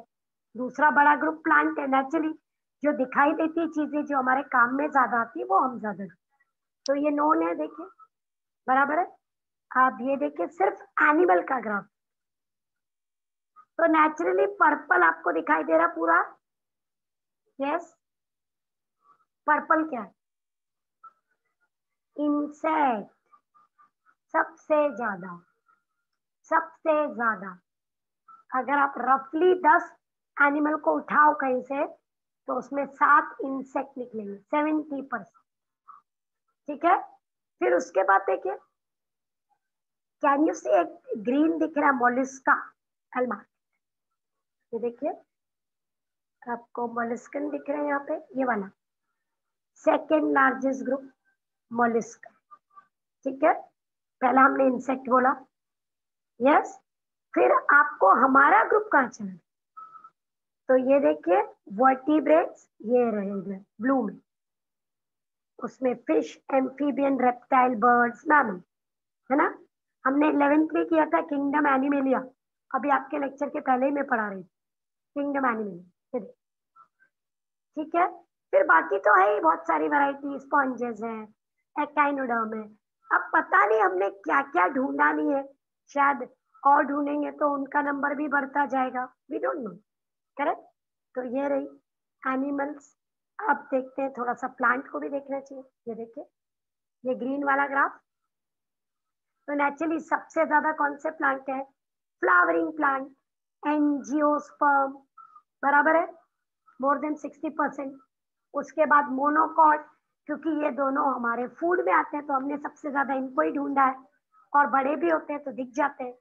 दूसरा बड़ा ग्रुप प्लांट है। नेचुरली जो दिखाई देती चीजें जो हमारे काम में ज्यादा आती है वो हम ज्यादा, तो ये नोन है, देखिए बराबर है। आप ये देखिए सिर्फ एनिमल का ग्राफ, तो नेचुरली पर्पल आपको दिखाई दे रहा पूरा। यस, पर्पल क्या है? इंसेक्ट, सबसे ज्यादा, सबसे ज्यादा। अगर आप रफली 10 एनिमल को उठाओ कहीं से तो उसमें 7 इंसेक्ट निकलेंगे, 70%, ठीक है। फिर उसके बाद देखिए, कैन यू सी एक ग्रीन दिख रहा है, मोलिस्का एल्मा, ये देखिए आपको मोलिस्कन दिख रहे हैं यहाँ पे, ये वाला सेकेंड लार्जेस्ट ग्रुप मोलिस्क, ठीक है। पहला हमने इंसेक्ट बोला, यस। फिर आपको हमारा ग्रुप कहाँ चला? तो ये देखिए वर्टिब्रेट्स, ये रहेगा ब्लू में, उसमें fish, amphibian, reptile, birds, mammal, है ना। हमने 11th में किया था किंगडम एनिमेलिया, अभी आपके लेक्चर के पहले ही मैं पढ़ा रही थी किंगडम एनिमेलिया, ठीक है। फिर बाकी तो है ही बहुत सारी वैरायटी, स्पॉन्जेस हैं, एक्टाइनोडर्म है। अब पता नहीं हमने क्या क्या ढूंढा नहीं है, शायद और ढूंढेंगे तो उनका नंबर भी बढ़ता जाएगा, वी डोंट नो, करेक्ट। तो ये रही एनिमल्स। अब देखते हैं थोड़ा सा प्लांट को भी देखना चाहिए। ये देखिए ये ग्रीन वाला ग्राफ, तो नेचुरली सबसे ज्यादा कौन से प्लांट है? फ्लावरिंग प्लांट, एंजियोस्पर्म, बराबर है, मोर देन 60%। उसके बाद मोनोकॉट, क्योंकि ये दोनों हमारे फूड में आते हैं तो हमने सबसे ज्यादा इनको ही ढूंढा है, और बड़े भी होते हैं तो दिख जाते हैं।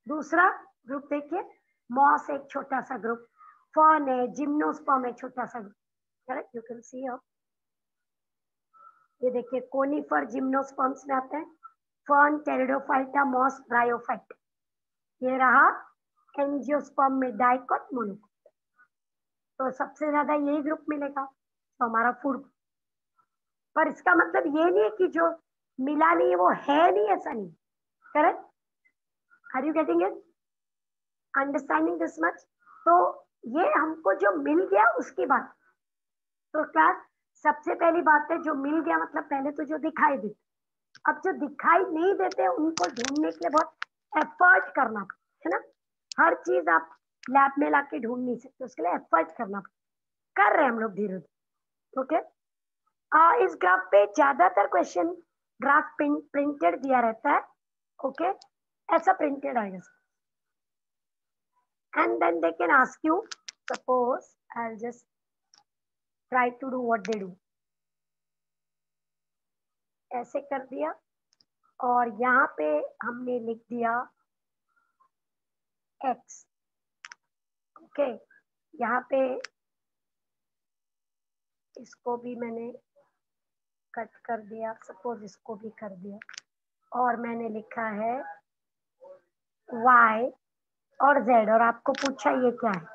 दूसरा ग्रुप देखिए, मॉस एक छोटा सा ग्रुप, फर्न है, जिम्नोस्पर्म है छोटा सा group, correct, you can see up. ये देखिए कोनिफर जिम्नोस्पर्म्स में आते हैं, फर्न, टेरिडोफाइटा, मॉस, ब्रायोफाइट। ये रहा एंजियोस्पर्म में डाइकोट, मोनोकोट। तो सबसे ज्यादा यही ग्रुप मिलेगा तो हमारा फूड। पर इसका मतलब ये नहीं है कि जो मिला नहीं है वो है नहीं, ऐसा नहीं, correct. Are you getting it, understanding this much? तो ये हमको जो मिल गया उसकी बात। तो क्या सबसे पहली बात है, जो मिल गया मतलब पहले तो जो दिखाई दे। अब जो दिखाई नहीं देते उनको ढूंढने के लिए बहुत एफर्ट करना पड़ता है ना, हर चीज आप लैब में लाके ढूंढ नहीं सकते, उसके लिए एफर्ट करना पड़ता, कर रहे हैं हम लोग धीरे धीरे, ओके। इस ग्राफ पे ज्यादातर क्वेश्चन ग्राफ प्रिंटेड दिया रहता है, ओके, ऐसा प्रिंटेड आएगा। And then they can ask you, suppose I will just try to do what they do, ऐसे कर दिया और यहाँ पे हमने लिख दिया x, ओके। यहाँ पे इसको भी मैंने कट कर दिया, सपोज इसको भी कर दिया, और मैंने लिखा है y और z, और आपको पूछा ये क्या है,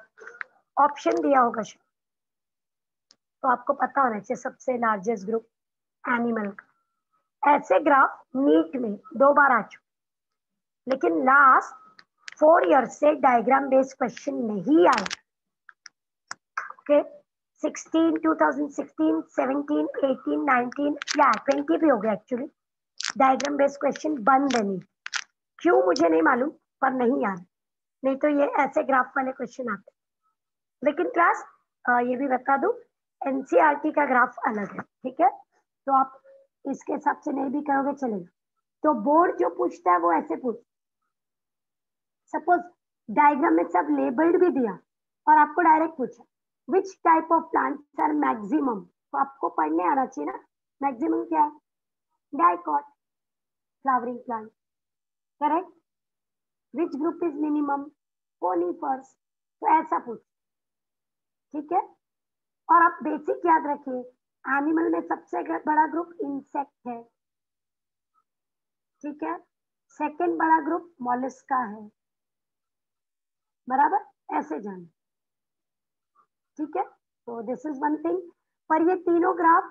ऑप्शन दिया होगा तो आपको पता होना चाहिए सबसे लार्जेस्ट ग्रुप एनिमल का। ऐसे ग्राफ नीट में 2 बार आ चुके, लेकिन लास्ट 4 ईयर से डायग्राम बेस्ड क्वेश्चन नहीं आए, ओके। 16, 2016, 17, 18, 19 या 20 भी हो गया एक्चुअली, डायग्राम बेस्ड क्वेश्चन बंद है नहीं, क्यों मुझे नहीं मालूम, पर नहीं आ रहा, नहीं तो ये ऐसे ग्राफ वाले क्वेश्चन आते। लेकिन क्लास ये भी बता दूं, एनसीईआरटी का ग्राफ अलग है, ठीक है, तो आप इसके हिसाब से नहीं भी करोगे चलेगा। तो बोर्ड जो पूछता है वो ऐसे पूछ, सपोज डायग्राम में सब लेबल्ड भी दिया और आपको डायरेक्ट पूछा which type of plants are maximum, तो आपको पढ़ने आना चाहिए ना, मैक्सिमम क्या है, dicot, flowering plant, correct, which group is minimum, conifers, तो ऐसा पूछ, ठीक है। और आप बेसिक याद रखिए, एनिमल में सबसे बड़ा ग्रुप इंसेक्ट है, ठीक है, सेकंड बड़ा ग्रुप मॉलस्का है, बराबर, ऐसे जान, ठीक है। तो दिस इज वन थिंग, पर ये तीनों ग्राफ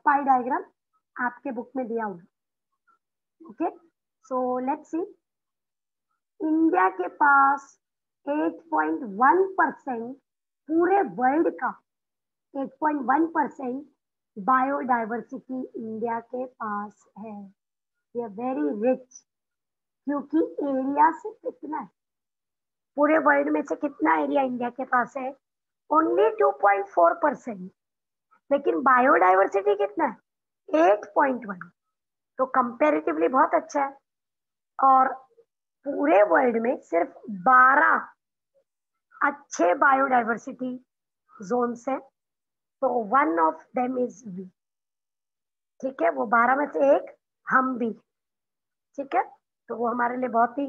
पाई डायग्राम आपके बुक में दिया हुआ, okay. So let's see, India के पास 8.1% पूरे वर्ल्ड का 8.1% बायोडाइवर्सिटी इंडिया के पास है। ये वेरी रिच, क्योंकि एरिया से कितना है, पूरे वर्ल्ड में से कितना एरिया इंडिया के पास है, ओनली 2.4%, लेकिन बायोडाइवर्सिटी कितना है, 8.1, तो कंपैरेटिवली बहुत अच्छा है। और पूरे वर्ल्ड में सिर्फ 12 अच्छे बायोडाइवर्सिटी जोन्स हैं, तो one of them is we, ठीक है, वो 12 में से एक हम भी, ठीक है। तो वो हमारे लिए बहुत ही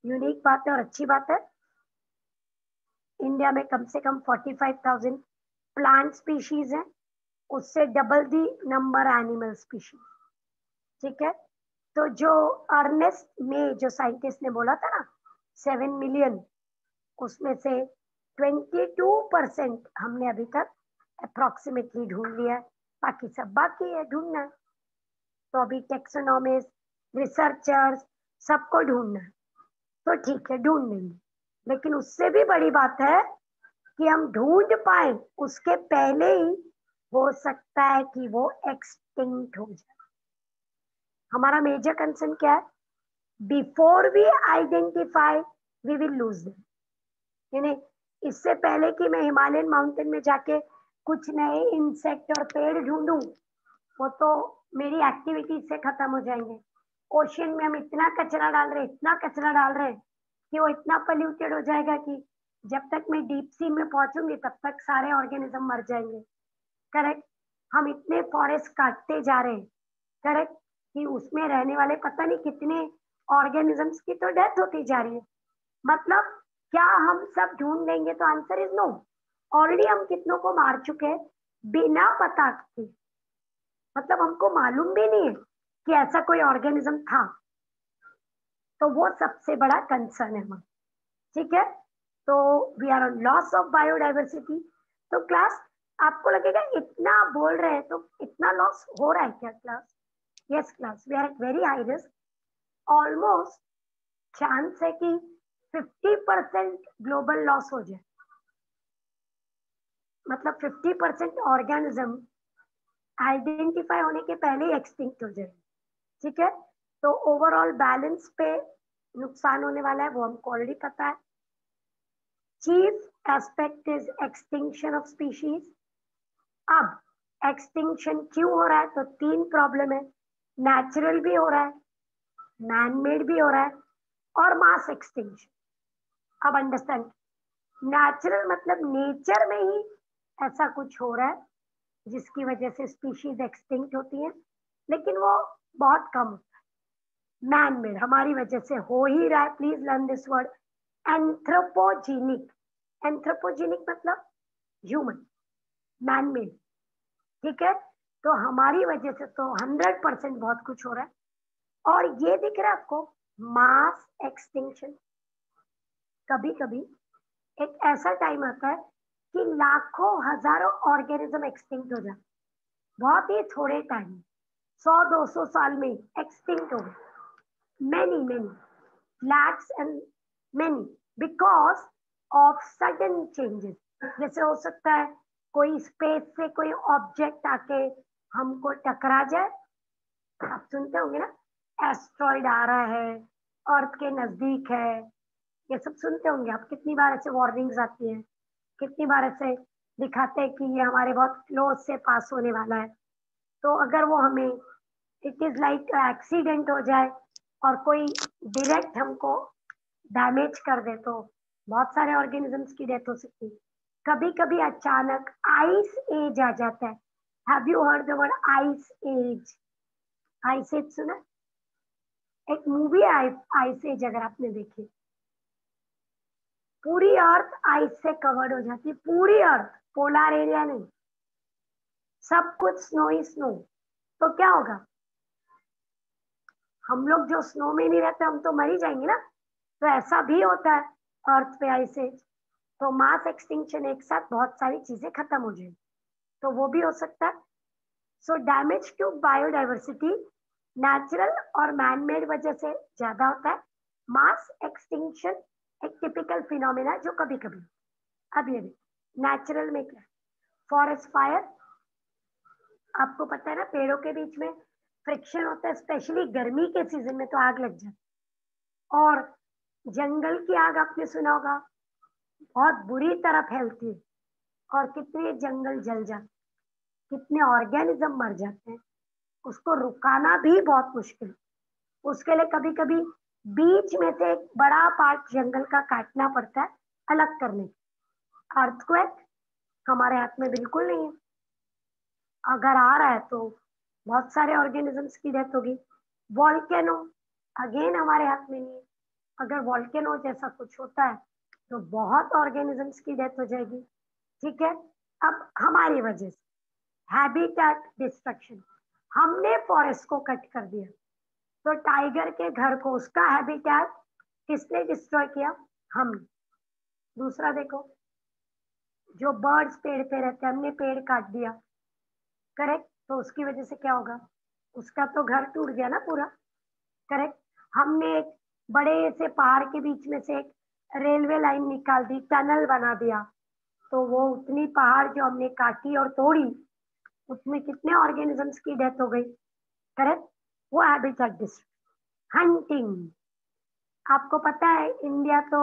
यूनिक बात है और अच्छी बात है। इंडिया में कम से कम 45,000 प्लांट स्पीशीज है, उससे double the number animal species, ठीक है। तो जो अर्नेस्ट में जो साइंटिस्ट ने बोला था ना 7 मिलियन, उसमें से 22% हमने अभी तक अप्रोक्सीमेटली ढूंढ लिया है, बाकी सब बाकी है ढूंढना। तो अभी टेक्सोनॉमिस्ट, रिसर्चर्स, सबको ढूंढना है, तो ठीक है ढूंढ लेंगे, लेकिन उससे भी बड़ी बात है कि हम ढूंढ पाए उसके पहले ही हो सकता है कि वो एक्सटिंक्ट हो जाए। हमारा मेजर कंसर्न क्या है, before we identify we will lose them, यानी इससे पहले कि मैं हिमालयन माउंटेन में जाके कुछ नए इंसेक्ट और पेड़ ढूंढूं, वो तो मेरी एक्टिविटी से खत्म हो जाएंगे। ओशियन में हम इतना कचरा डाल रहे, इतना कचरा डाल रहे कि वो इतना पोल्यूटेड हो जाएगा कि जब तक मैं डीप सी में पहुंचूंगी तब तक सारे ऑर्गेनिज्म मर जाएंगे, करेक्ट। हम इतने फॉरेस्ट काटते जा रहे हैं, करेक्ट, कि उसमें रहने वाले पता नहीं कितने ऑर्गेनिजम्स की तो डेथ होती जा रही है। मतलब क्या हम सब ढूंढ लेंगे, तो आंसर इज नो। ऑलरेडी हम कितनों को मार चुके हैं बिना पता के, मतलब हमको मालूम भी नहीं है कि ऐसा कोई ऑर्गेनिज्म था, तो वो सबसे बड़ा कंसर्न है हमारा, ठीक है। तो we are on loss of biodiversity. तो क्लास आपको लगेगा इतना बोल रहे हैं तो इतना लॉस हो रहा है क्या class? Yes class, we are at very high risk, almost chance है कि 50% ग्लोबल लॉस हो जाए, मतलब 50% ऑर्गेनिज्म आइडेंटिफाई होने के पहले ही एक्सटिंक्ट हो जाए, ठीक है। तो ओवरऑल बैलेंस पे नुकसान होने वाला है, वो हमको ऑलरेडी पता है। Chief aspect is extinction of species. अब एक्सटिंक्शन क्यों हो रहा है, तो 3 प्रॉब्लम है, नेचुरल भी हो रहा है, मैन मेड भी हो रहा है, और मास एक्सटिंक्शन। अब अंडरस्टैंड, नेचुरल मतलब नेचर में ही ऐसा कुछ हो रहा है जिसकी वजह से स्पीशीज एक्सटिंक्ट होती है, लेकिन वो बहुत कम होता है। मैन मेड हमारी वजह से हो ही रहा है, please learn this word, anthropogenic. Anthropogenic मतलब ह्यूमन, मैन मेड, ठीक है। तो हमारी वजह से तो 100% बहुत कुछ हो रहा है। और ये दिख रहा है आपको, मास एक्सटिंक्शन। कभी कभी एक ऐसा टाइम आता है कि लाखों हजारों ऑर्गेनिज्म एक्सटिंक्ट हो जाए, बहुत ही थोड़े टाइम, 100-200 साल में एक्सटिंक्ट हो गए, many many lakhs and many because of sudden changes। जैसे हो सकता है कोई स्पेस से कोई ऑब्जेक्ट आके हमको टकरा जाए, आप सुनते होंगे ना, एस्ट्रॉइड आ रहा है, अर्थ के नजदीक है, ये सब सुनते होंगे आप, कितनी बार ऐसे वार्निंग्स आती हैं, कितनी बार ऐसे दिखाते हैं कि ये हमारे बहुत क्लोज से पास होने वाला है। तो अगर वो हमें, इट इज लाइक एक्सीडेंट हो जाए और कोई डायरेक्ट हमको डैमेज कर दे तो बहुत सारे ऑर्गेनिजम्स की डेथ हो सकती है। कभी कभी अचानक आइस एज आ जाता है। Have you heard the word ice age? Ice age सुना? एक मूवी है आइस एज, अगर आपने देखी, पूरी अर्थ आइस से कवर्ड हो जाती है, पूरी अर्थ, पोलर एरिया नहीं, सब कुछ स्नो ही स्नो। तो क्या होगा? हम लोग जो स्नो में नहीं रहते हम तो मर ही जाएंगे ना। तो ऐसा भी होता है अर्थ पे आइस एज। तो मास एक्सटिंक्शन एक साथ बहुत सारी चीजें खत्म हो जाएंगी, तो वो भी हो सकता है। सो डैमेज टू बायोडाइवर्सिटी नेचुरल और मैन मेड वजह से ज्यादा होता है। मास एक्सटिंक्शन एक टिपिकल फिनोमेना जो कभी कभी। अब ये नेचुरल में क्या? फॉरेस्ट फायर, आपको पता है ना, पेड़ों के बीच में फ्रिक्शन होता है, स्पेशली गर्मी के सीजन में तो आग लग जाती है। और जंगल की आग आपने सुना होगा, बहुत बुरी तरह फैलती है और कितने जंगल जल जाते, कितने ऑर्गेनिज्म मर जाते हैं। उसको रुकाना भी बहुत मुश्किल। उसके लिए कभी कभी बीच में से एक बड़ा पार्ट जंगल का काटना पड़ता है अलग करने। अर्थक्वेक हमारे हाथ में बिल्कुल नहीं है, अगर आ रहा है तो बहुत सारे ऑर्गेनिजम्स की डेथ होगी। वॉल्केनो अगेन हमारे हाथ में नहीं है, अगर वॉल्केनो जैसा कुछ होता है तो बहुत ऑर्गेनिजम्स की डेथ हो जाएगी। ठीक है, अब हमारी वजह से हैबिटेट डिस्ट्रक्शन, हमने फॉरेस्ट को कट कर दिया, तो टाइगर के घर को, उसका हैबिटेट किसने डिस्ट्रॉय किया? हमने। दूसरा देखो, जो बर्ड्स पेड़ पे रहते हैं, हमने पेड़ काट दिया, करेक्ट, तो उसकी वजह से क्या होगा? उसका तो घर टूट गया ना पूरा, करेक्ट। हमने एक बड़े से पहाड़ के बीच में से एक रेलवे लाइन निकाल दी, टनल बना दिया, तो वो उतनी पहाड़ जो हमने काटी और तोड़ी, उसमें कितने ऑर्गेनिजम्स की डेथ हो गई, करेक्ट। वो हैबिटेट डिस्ट्रक्शन। हंटिंग, आपको पता है इंडिया तो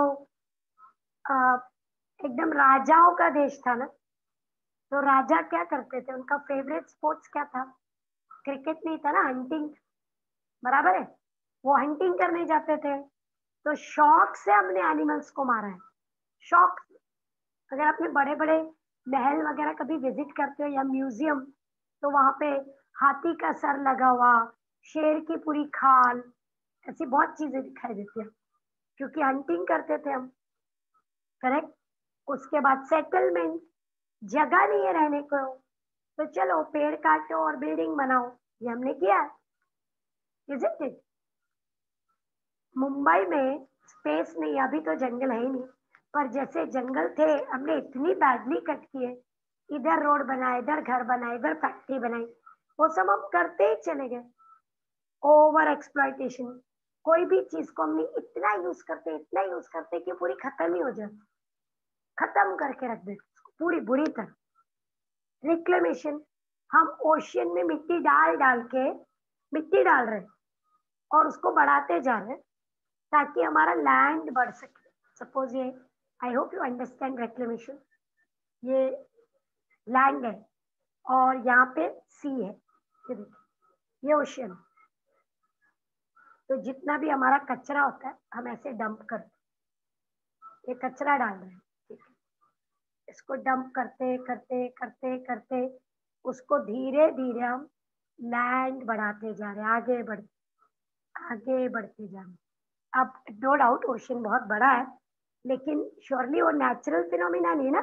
एकदम राजाओं का देश था ना, तो राजा क्या करते थे, उनका फेवरेट स्पोर्ट्स क्या था? क्रिकेट नहीं था ना, हंटिंग, बराबर है। वो हंटिंग करने जाते थे, तो शौक से हमने एनिमल्स को मारा है, शौक। अगर आपने बड़े बड़े महल वगैरह कभी विजिट करते हो या म्यूजियम, तो वहां पे हाथी का सर लगा हुआ, शेर की पूरी खाल, ऐसी बहुत चीजें दिखाई देती है, क्योंकि हंटिंग करते थे हम, करेक्ट। उसके बाद सेटलमेंट, जगह नहीं है रहने को, तो चलो पेड़ काटो और बिल्डिंग बनाओ, ये हमने किया, इजंट इट? मुंबई में स्पेस नहीं, अभी तो जंगल है ही नहीं, पर जैसे जंगल थे हमने इतनी बैडली कट किए, इधर रोड बनाए, इधर घर बनाए, इधर फैक्ट्री बनाई, वो सब हम करते ही चले गए। ओवर एक्सप्लॉइटेशन, कोई भी चीज को हमने इतना यूज करते, इतना यूज करते कि पूरी खत्म ही हो जाती, खत्म करके रख देते उसको पूरी बुरी तरह। रिक्लेमेशन, हम ओशियन में मिट्टी डाल डाल के, मिट्टी डाल रहे हैं और उसको बढ़ाते जा रहे हैं ताकि हमारा लैंड बढ़ सके। सपोज ये, I hope you understand reclamation, ये लैंड है और यहाँ पे सी है, ये देखिए, ये ओशियन। तो जितना भी हमारा कचरा होता है हम ऐसे डंप करते, ये कचरा डाल रहे हैं, ठीक है, इसको डंप करते करते करते करते उसको धीरे धीरे हम लैंड बढ़ाते जा रहे हैं, आगे बढ़ते जा रहे हैं। अब नो डाउट ओशन बहुत बड़ा है, लेकिन श्योरली वो नेचुरल फिनोमिना नहीं ना,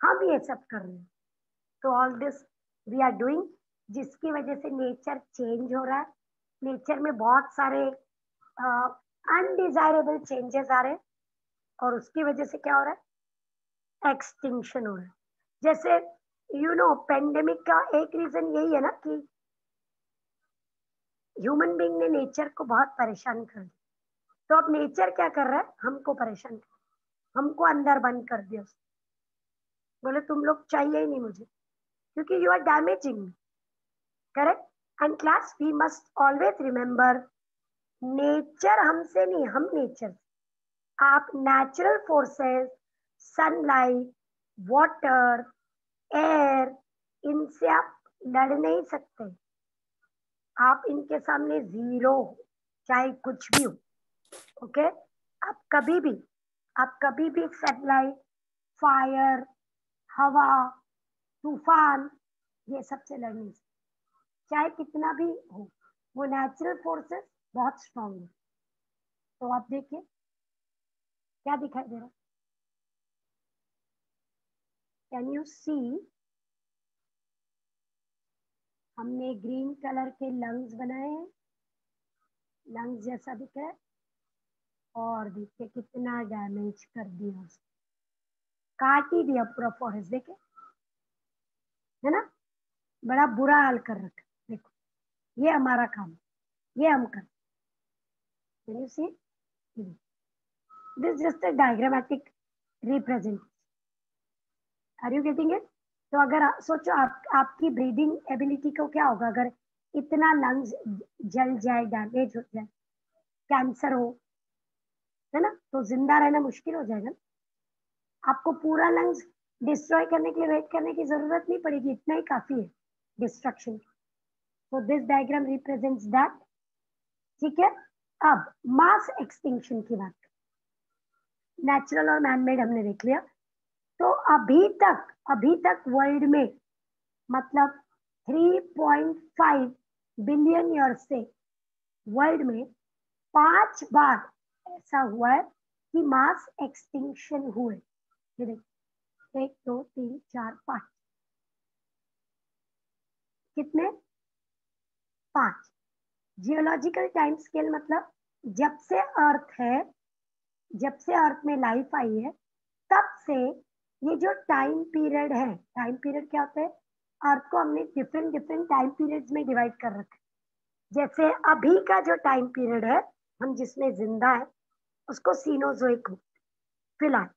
हम ये सब कर रहे हैं। तो all this we are doing, जिसकी वजह से नेचर चेंज हो रहा है, नेचर में बहुत सारे अनडिजायरेबल चेंजेस आ रहे हैं, और उसकी वजह से क्या हो रहा है? एक्सटिंक्शन हो रहा है। जैसे पेंडेमिक का एक रीजन यही है ना कि ह्यूमन बीइंग ने नेचर को बहुत परेशान कर दिया, तो अब नेचर क्या कर रहा है? हमको परेशान कर, हमको अंदर बंद कर दिया उसने, बोले तुम लोग चाहिए ही नहीं मुझे, क्योंकि you are damaging, correct. And class, we must always remember, nature हमसे नहीं, हम नेचर से। आप natural forces, sunlight, water, air, इनसे आप लड़ नहीं सकते। आप इनके सामने जीरो हो, चाहे कुछ भी हो। ओके, आप कभी भी सनलाइट, फायर, हवा, तूफान, ये सबसे लड़ नहीं सकते, चाहे कितना भी हो। वो नेचुरल फोर्सेस बहुत स्ट्रांग है। तो आप देखिए क्या दिखाई दे रहा है, कैन यू सी? हमने ग्रीन कलर के लंग्स बनाए हैं, लंग्स जैसा दिखा है, और देखिए कितना डैमेज कर दिया उसने, काट ही दिया पूरा फॉरेस्ट, देखे है ना, बड़ा बुरा हाल कर रखा। देखो ये हमारा काम, ये हम कर, can you see? This just a diagrammatic represent, are you getting it? तो अगर सोचो आपकी ब्रीदिंग एबिलिटी को क्या होगा अगर इतना लंग्स जल जाए, डैमेज हो जाए, कैंसर हो, है ना, तो जिंदा रहना मुश्किल हो जाएगा। आपको पूरा लंग्स डिस्ट्रॉय करने के लिए वेट करने की जरूरत नहीं पड़ेगी, इतना ही काफी है डिस्ट्रक्शन। तो दिस डायग्राम रिप्रेजेंट्स दैट। ठीक है, अब मास एक्सटिंक्शन की बात, नेचुरल और मैनमेड हमने देख लिया। तो अभी तक वर्ल्ड में, मतलब 3.5 बिलियन ईयर से वर्ल्ड में 5 बार ऐसा हुआ है कि मास एक्सटिंक्शन हुए। ये देखो 1 2 3 4 5, कितने? 5। जियोलॉजिकल टाइम स्केल मतलब जब से अर्थ है, जब से अर्थ में लाइफ आई है, तब से ये जो टाइम पीरियड है, टाइम पीरियड क्या होता है? अर्थ को हमने डिफरेंट डिफरेंट टाइम पीरियड्स में डिवाइड कर रखा है। जैसे अभी का जो टाइम पीरियड है, हम जिसमें जिंदा है, उसको सीनोजोइक, फिलहाल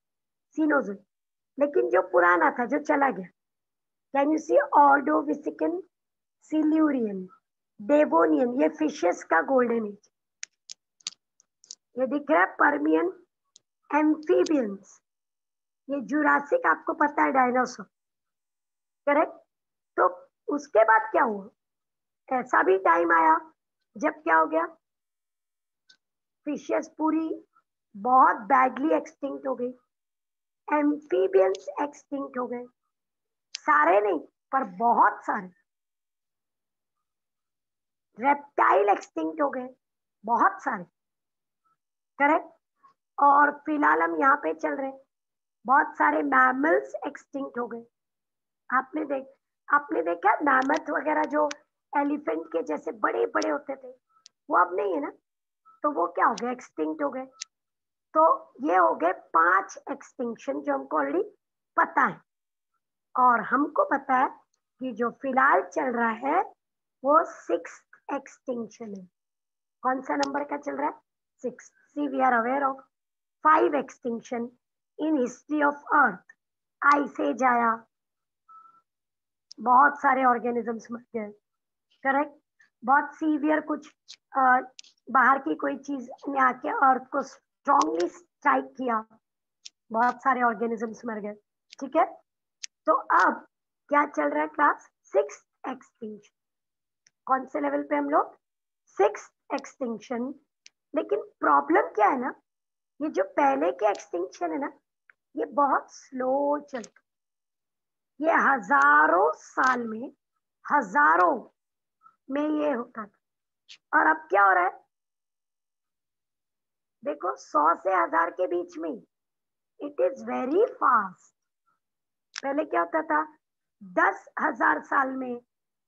सीनोजोइक। लेकिन जो पुराना था, जो चला गया, can you see? Ordovician, Silurian, Devonian, ये फिशेस का गोल्डन एज, ये दिख रहा है। पर्मियन, एम्फीबियंस, ये जुरासिक, आपको पता है डायनासोर, करेक्ट। तो उसके बाद क्या हुआ? ऐसा भी टाइम आया जब क्या हो गया, फिशेस पूरी बहुत बैडली एक्सटिंक्ट हो गई, एम्फीबियंस एक्सटिंक्ट हो गए, सारे नहीं पर बहुत सारे। रेप्टाइल एक्सटिंक्ट हो गए, बहुत सारे, करेक्ट। और फिलहाल हम यहाँ पे चल रहे हैं, बहुत सारे मैमल्स एक्सटिंक्ट हो गए। आपने देखा मैमथ वगैरह जो एलिफेंट के जैसे बड़े बड़े होते थे, वो अब नहीं है ना, तो वो क्या हो गए? एक्सटिंक्ट हो गए। तो ये हो गए 5 एक्सटिंक्शन जो हमको ऑलरेडी पता है। और हमको पता है कि जो फिलहाल चल रहा है वो 6th एक्सटिंक्शन है। कौन सा नंबर का चल रहा है? 6। See we are aware of 5 extinction in history of earth. Ice age आया, बहुत सारे ऑर्गेनिजम्स मर गए, करेक्ट। बहुत सीवियर कुछ बाहर की कोई चीज ने आके अर्थ को स्ट्रांगली स्ट्राइक किया, बहुत सारे ऑर्गेनिजम्स मर गए। ठीक है, तो अब क्या चल रहा है क्लास? 6th extinction. कौन से लेवल पे हम लोग? 6th extinction. लेकिन प्रॉब्लम क्या है ना, ये जो पहले के एक्सटिंक्शन है ना, ये बहुत स्लो चलता, ये हजारों में ये होता था। और अब क्या हो रहा है? देखो 100 से 1000 के बीच में, इट इज वेरी फास्ट। पहले क्या होता था? 10,000 साल में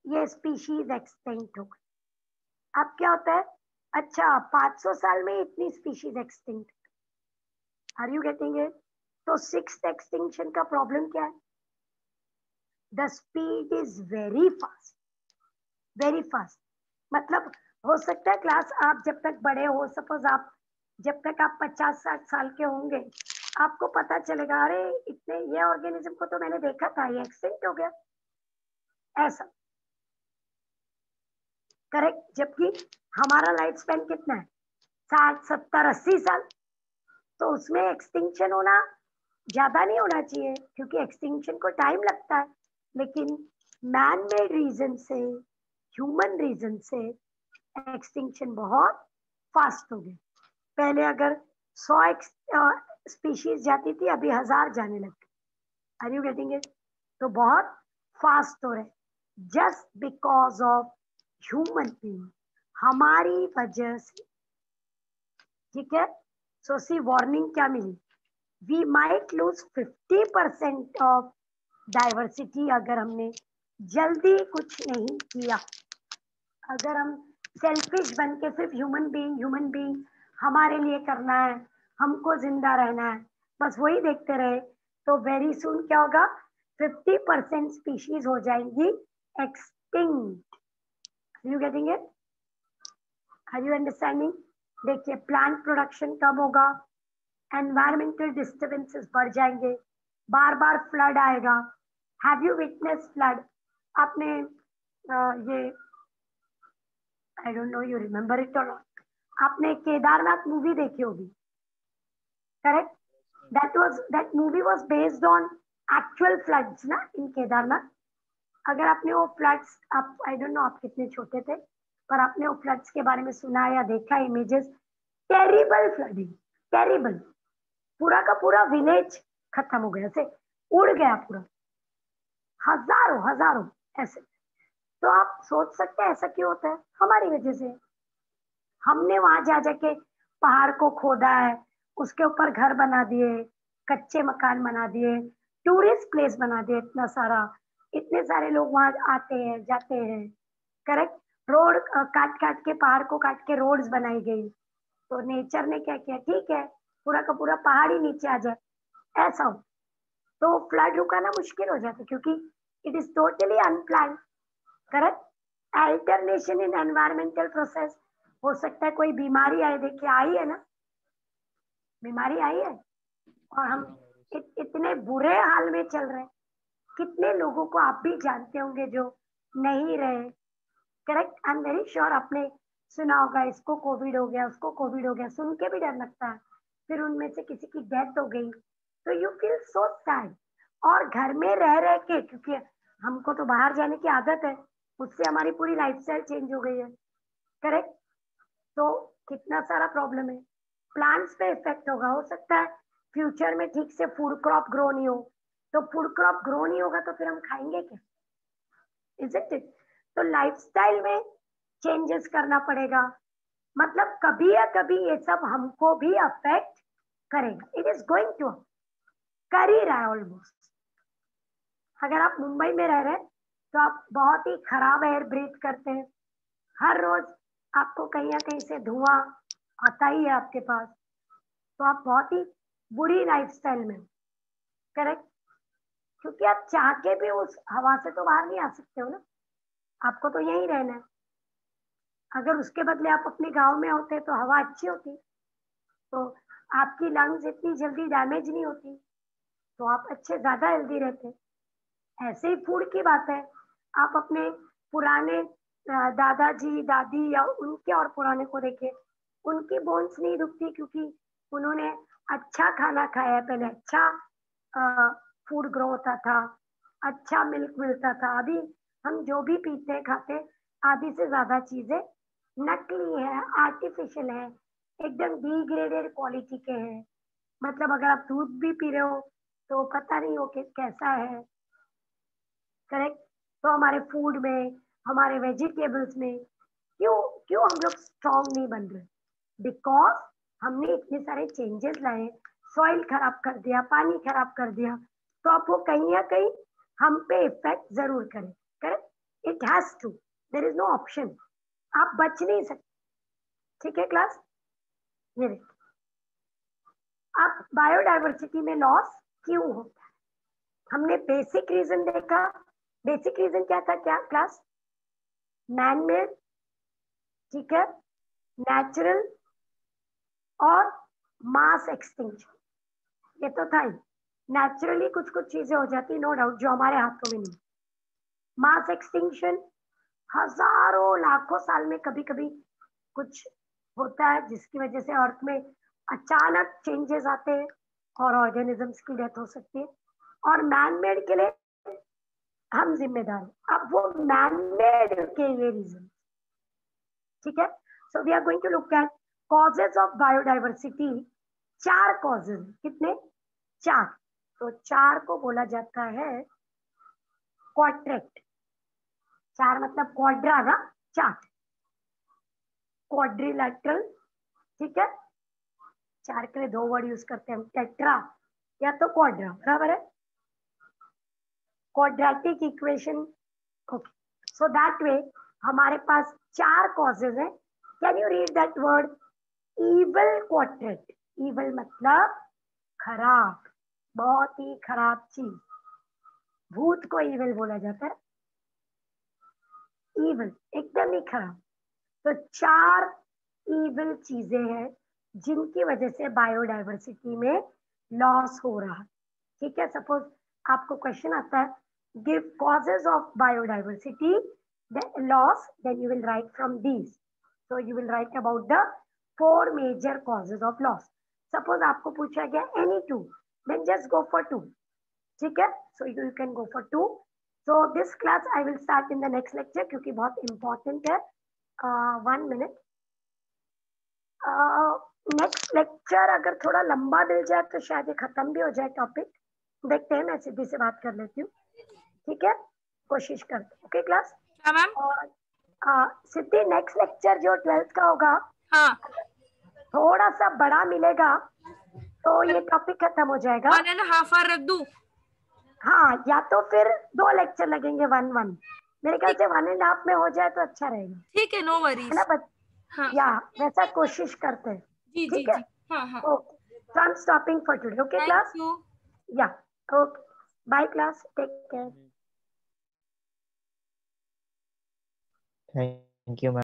ये स्पीशीज एक्सटिंक्ट हो गई। अब क्या होता है? अच्छा 500 साल में इतनी species extinct. Are you getting it? तो 6th एक्सटिंक्शन का प्रॉब्लम क्या है? The speed is very fast, very fast. मतलब हो सकता है क्लास, आप जब तक बड़े हो, सपोज आप जब तक आप 50-60 साल के होंगे, आपको पता चलेगा अरे इतने ये ऑर्गेनिज्म को तो मैंने देखा था, ये एक्सटिंक्ट हो गया, ऐसा, करेक्ट। जबकि हमारा लाइफ स्पैन कितना है? 60, 70, 80 साल। तो उसमें एक्सटिंक्शन होना ज्यादा नहीं होना चाहिए, क्योंकि एक्सटिंक्शन को टाइम लगता है, लेकिन मैन मेड रीजन से, ह्यूमन रीजन से एक्सटिंक्शन बहुत फास्ट हो गई। पहले अगर 100 स्पीशीज जाती थी, अभी 1000 जाने लग गए। Are you getting it? तो बहुत फास्ट हो रहे, just because of human being, हमारी वजह से। ठीक है, सो सी वार्निंग क्या मिली? We might lose 50% of diversity अगर हमने जल्दी कुछ नहीं किया। अगर हम सेल्फिश बन के सिर्फ ह्यूमन बीइंग हमारे लिए करना है, हमको जिंदा रहना है, बस वही देखते रहे, तो वेरी सुन क्या होगा? 50% स्पीशीज हो जाएंगी extinct. You getting it? Are you understanding? देखिए, प्लांट प्रोडक्शन कम होगा, एनवायरमेंटल डिस्टर्बेंसेस बढ़ जाएंगे, बार बार फ्लड आएगा। Have you witness flood? आपने ये, I don't know you remember it और नॉट, आपने केदारनाथ मूवी देखी होगी, correct? That movie was based on actual floods ना इन केदारनाथ। अगर आपने वो फ्लड्स, आप, आई डोंट नो आप कितने छोटे थे, पर आपने वो फ्लड्स के बारे में सुना या देखा इमेजेस? Terrible flooding, terrible. पूरा का पूरा विलेज खत्म हो गया, ऐसे उड़ गया पूरा, हजारों हजारों ऐसे। तो आप सोच सकते हैं ऐसा क्यों होता है? हमारी वजह से। हमने वहां जा जाके पहाड़ को खोदा है, उसके ऊपर घर बना दिए, कच्चे मकान बना दिए, टूरिस्ट प्लेस बना दिए इतना सारा, इतने सारे लोग वहां आते हैं जाते हैं, करेक्ट? रोड काट काट के, पहाड़ को काट के रोड्स बनाई गई, तो नेचर ने क्या किया? ठीक है, पूरा का पूरा पहाड़ ही नीचे आ जाए, ऐसा हो तो फ्लड रुकाना मुश्किल हो जाता, क्योंकि it is totally unplanned, correct? Alternation in environmental process. हो सकता है कोई बीमारी आए, देखिए आई है ना, बीमारी आई है, और हम इतने बुरे हाल में चल रहे हैं। कितने लोगों को आप भी जानते होंगे जो नहीं रहे, correct? I am very sure आपने सुना होगा, इसको कोविड हो गया, उसको कोविड हो गया, सुन के भी डर लगता है। फिर उनमें से किसी की डेथ हो गई, तो यू फील सो सैड। और घर में रह के, क्योंकि हमको तो बाहर जाने की आदत है, उससे हमारी पूरी लाइफस्टाइल चेंज हो गई है, करेक्ट? तो कितना सारा प्रॉब्लम है, प्लांट्स पे इफेक्ट होगा। हो सकता है फ्यूचर में ठीक से फूड क्रॉप ग्रो नहीं हो, तो फूड क्रॉप ग्रो नहीं होगा तो फिर हम खाएंगे क्या? Isn't it? तो लाइफस्टाइल में चेंजेस करना पड़ेगा, मतलब कभी या कभी ये सब हमको भी अफेक्ट करेगा। इट इज गोइंग टू, कर ही रहा है ऑलमोस्ट। अगर आप मुंबई में रह रहे हैं तो आप बहुत ही खराब एयर ब्रीथ करते हैं, हर रोज आपको कहीं ना कहीं से धुआं आता ही है आपके पास, तो आप बहुत ही बुरी लाइफस्टाइल में, करेक्ट? क्योंकि आप चाह के भी उस हवा से तो बाहर नहीं आ सकते हो ना, आपको तो यही रहना है। अगर उसके बदले आप अपने गांव में होते तो हवा अच्छी होती, तो आपकी लंग्स इतनी जल्दी डैमेज नहीं होती, तो आप अच्छे ज्यादा हेल्दी रहते। ऐसे ही फूड की बात है, आप अपने पुराने दादाजी दादी या उनके और पुराने को देखिए, उनकी बोन्स नहीं दुखती, क्योंकि उन्होंने अच्छा खाना खाया है पहले, अच्छा फूड ग्रो होता था, अच्छा मिल्क मिलता था। अभी हम जो भी पीते खाते, आधी से ज्यादा चीजें नकली है, आर्टिफिशियल है, एकदम डिग्रेडेड क्वालिटी के हैं। मतलब अगर आप दूध भी पी रहे हो तो पता नहीं हो कि कैसा है, करेक्ट? तो हमारे फूड में, हमारे वेजिटेबल्स में क्यों क्यों हम लोग स्ट्रॉन्ग नहीं बन रहे? बिकॉज हमने इतने सारे चेंजेस लाए, सॉइल खराब कर दिया, पानी खराब कर दिया, तो आप वो कहीं ना कहीं हम पे इफेक्ट जरूर करें, correct? It has to, there is no option, आप बच नहीं सकते। ठीक है क्लास? ये देखिए, अब बायोडाइवर्सिटी में लॉस क्यों होता है? हमने बेसिक रीजन देखा। बेसिक रीजन क्या था, क्या क्लास? मैन मेड, ठीक है, नेचुरल और मास एक्सटिंक्शन, ये तो था ही। नेचुरली कुछ कुछ चीजें हो जाती, नो डाउट, जो हमारे हाथों में नहीं। मास एक्सटिंक्शन, हजारों लाखों साल में कभी कभी कुछ होता है जिसकी वजह से अर्थ में अचानक चेंजेस आते हैं और ऑर्गेनिजम्स की डेथ हो सकती है, और मैन मेड के लिए हम जिम्मेदार हैं। अब वो मैन मेड के ये रीजन, ठीक है। So we are going to look at causes of biodiversity. 4 causes, कितने? 4। तो 4 को बोला जाता है क्वाड्रेट। 4 मतलब क्वाड्रा ना, 4, क्वाड्रिलेटरल, ठीक है। 4 के लिए 2 वर्ड यूज करते हैं, टेट्रा या तो क्वाड्रा, बराबर है। Quadratic equation, okay. So that way हमारे पास 4 कॉजेज हैं। Can you read that word? Evil quadrate. Evil मतलब खराब, बहुत ही खराब चीज। भूत को इवल बोला जाता है, इवल एकदम ही खराब। तो 4 इवल चीजें हैं जिनकी वजह से बायोडाइवर्सिटी में लॉस हो रहा है, ठीक है। सपोज आपको क्वेश्चन आता है, give causes of biodiversity loss, then you will write from these. so you will write about the 4 major causes of loss. Suppose आपको पूछा गया any 2, then just go for 2, ठीक है। so you can go for 2. so this class I will start in the next lecture क्योंकि बहुत important है। 1 minute। नेक्स्ट लेक्चर अगर थोड़ा लंबा मिल जाए तो शायद ये खत्म भी हो जाए टॉपिक। देखते हैं, मैं सीधी से बात कर लेती हूँ, ठीक है। कोशिश करते हैं, ओके क्लास। हाँ मैम। और सिद्धि नेक्स्ट लेक्चर जो 12th का होगा, हाँ, थोड़ा सा बड़ा मिलेगा तो ये टॉपिक खत्म हो जाएगा। 1.5 आवर रख दूं? हाँ, या तो फिर 2 लेक्चर लगेंगे 1-1। मेरे ख्याल से 1.5 में हो जाए तो अच्छा रहेगा, ठीक है, नो है वरीज। ना हाँ या वैसा कोशिश करते हैं, जी जी ठीक है। जी। हाँ हाँ, okay, so I'm stopping for today, okay thank class? You. Yeah, okay. Bye class, take care. Thank you, ma'am.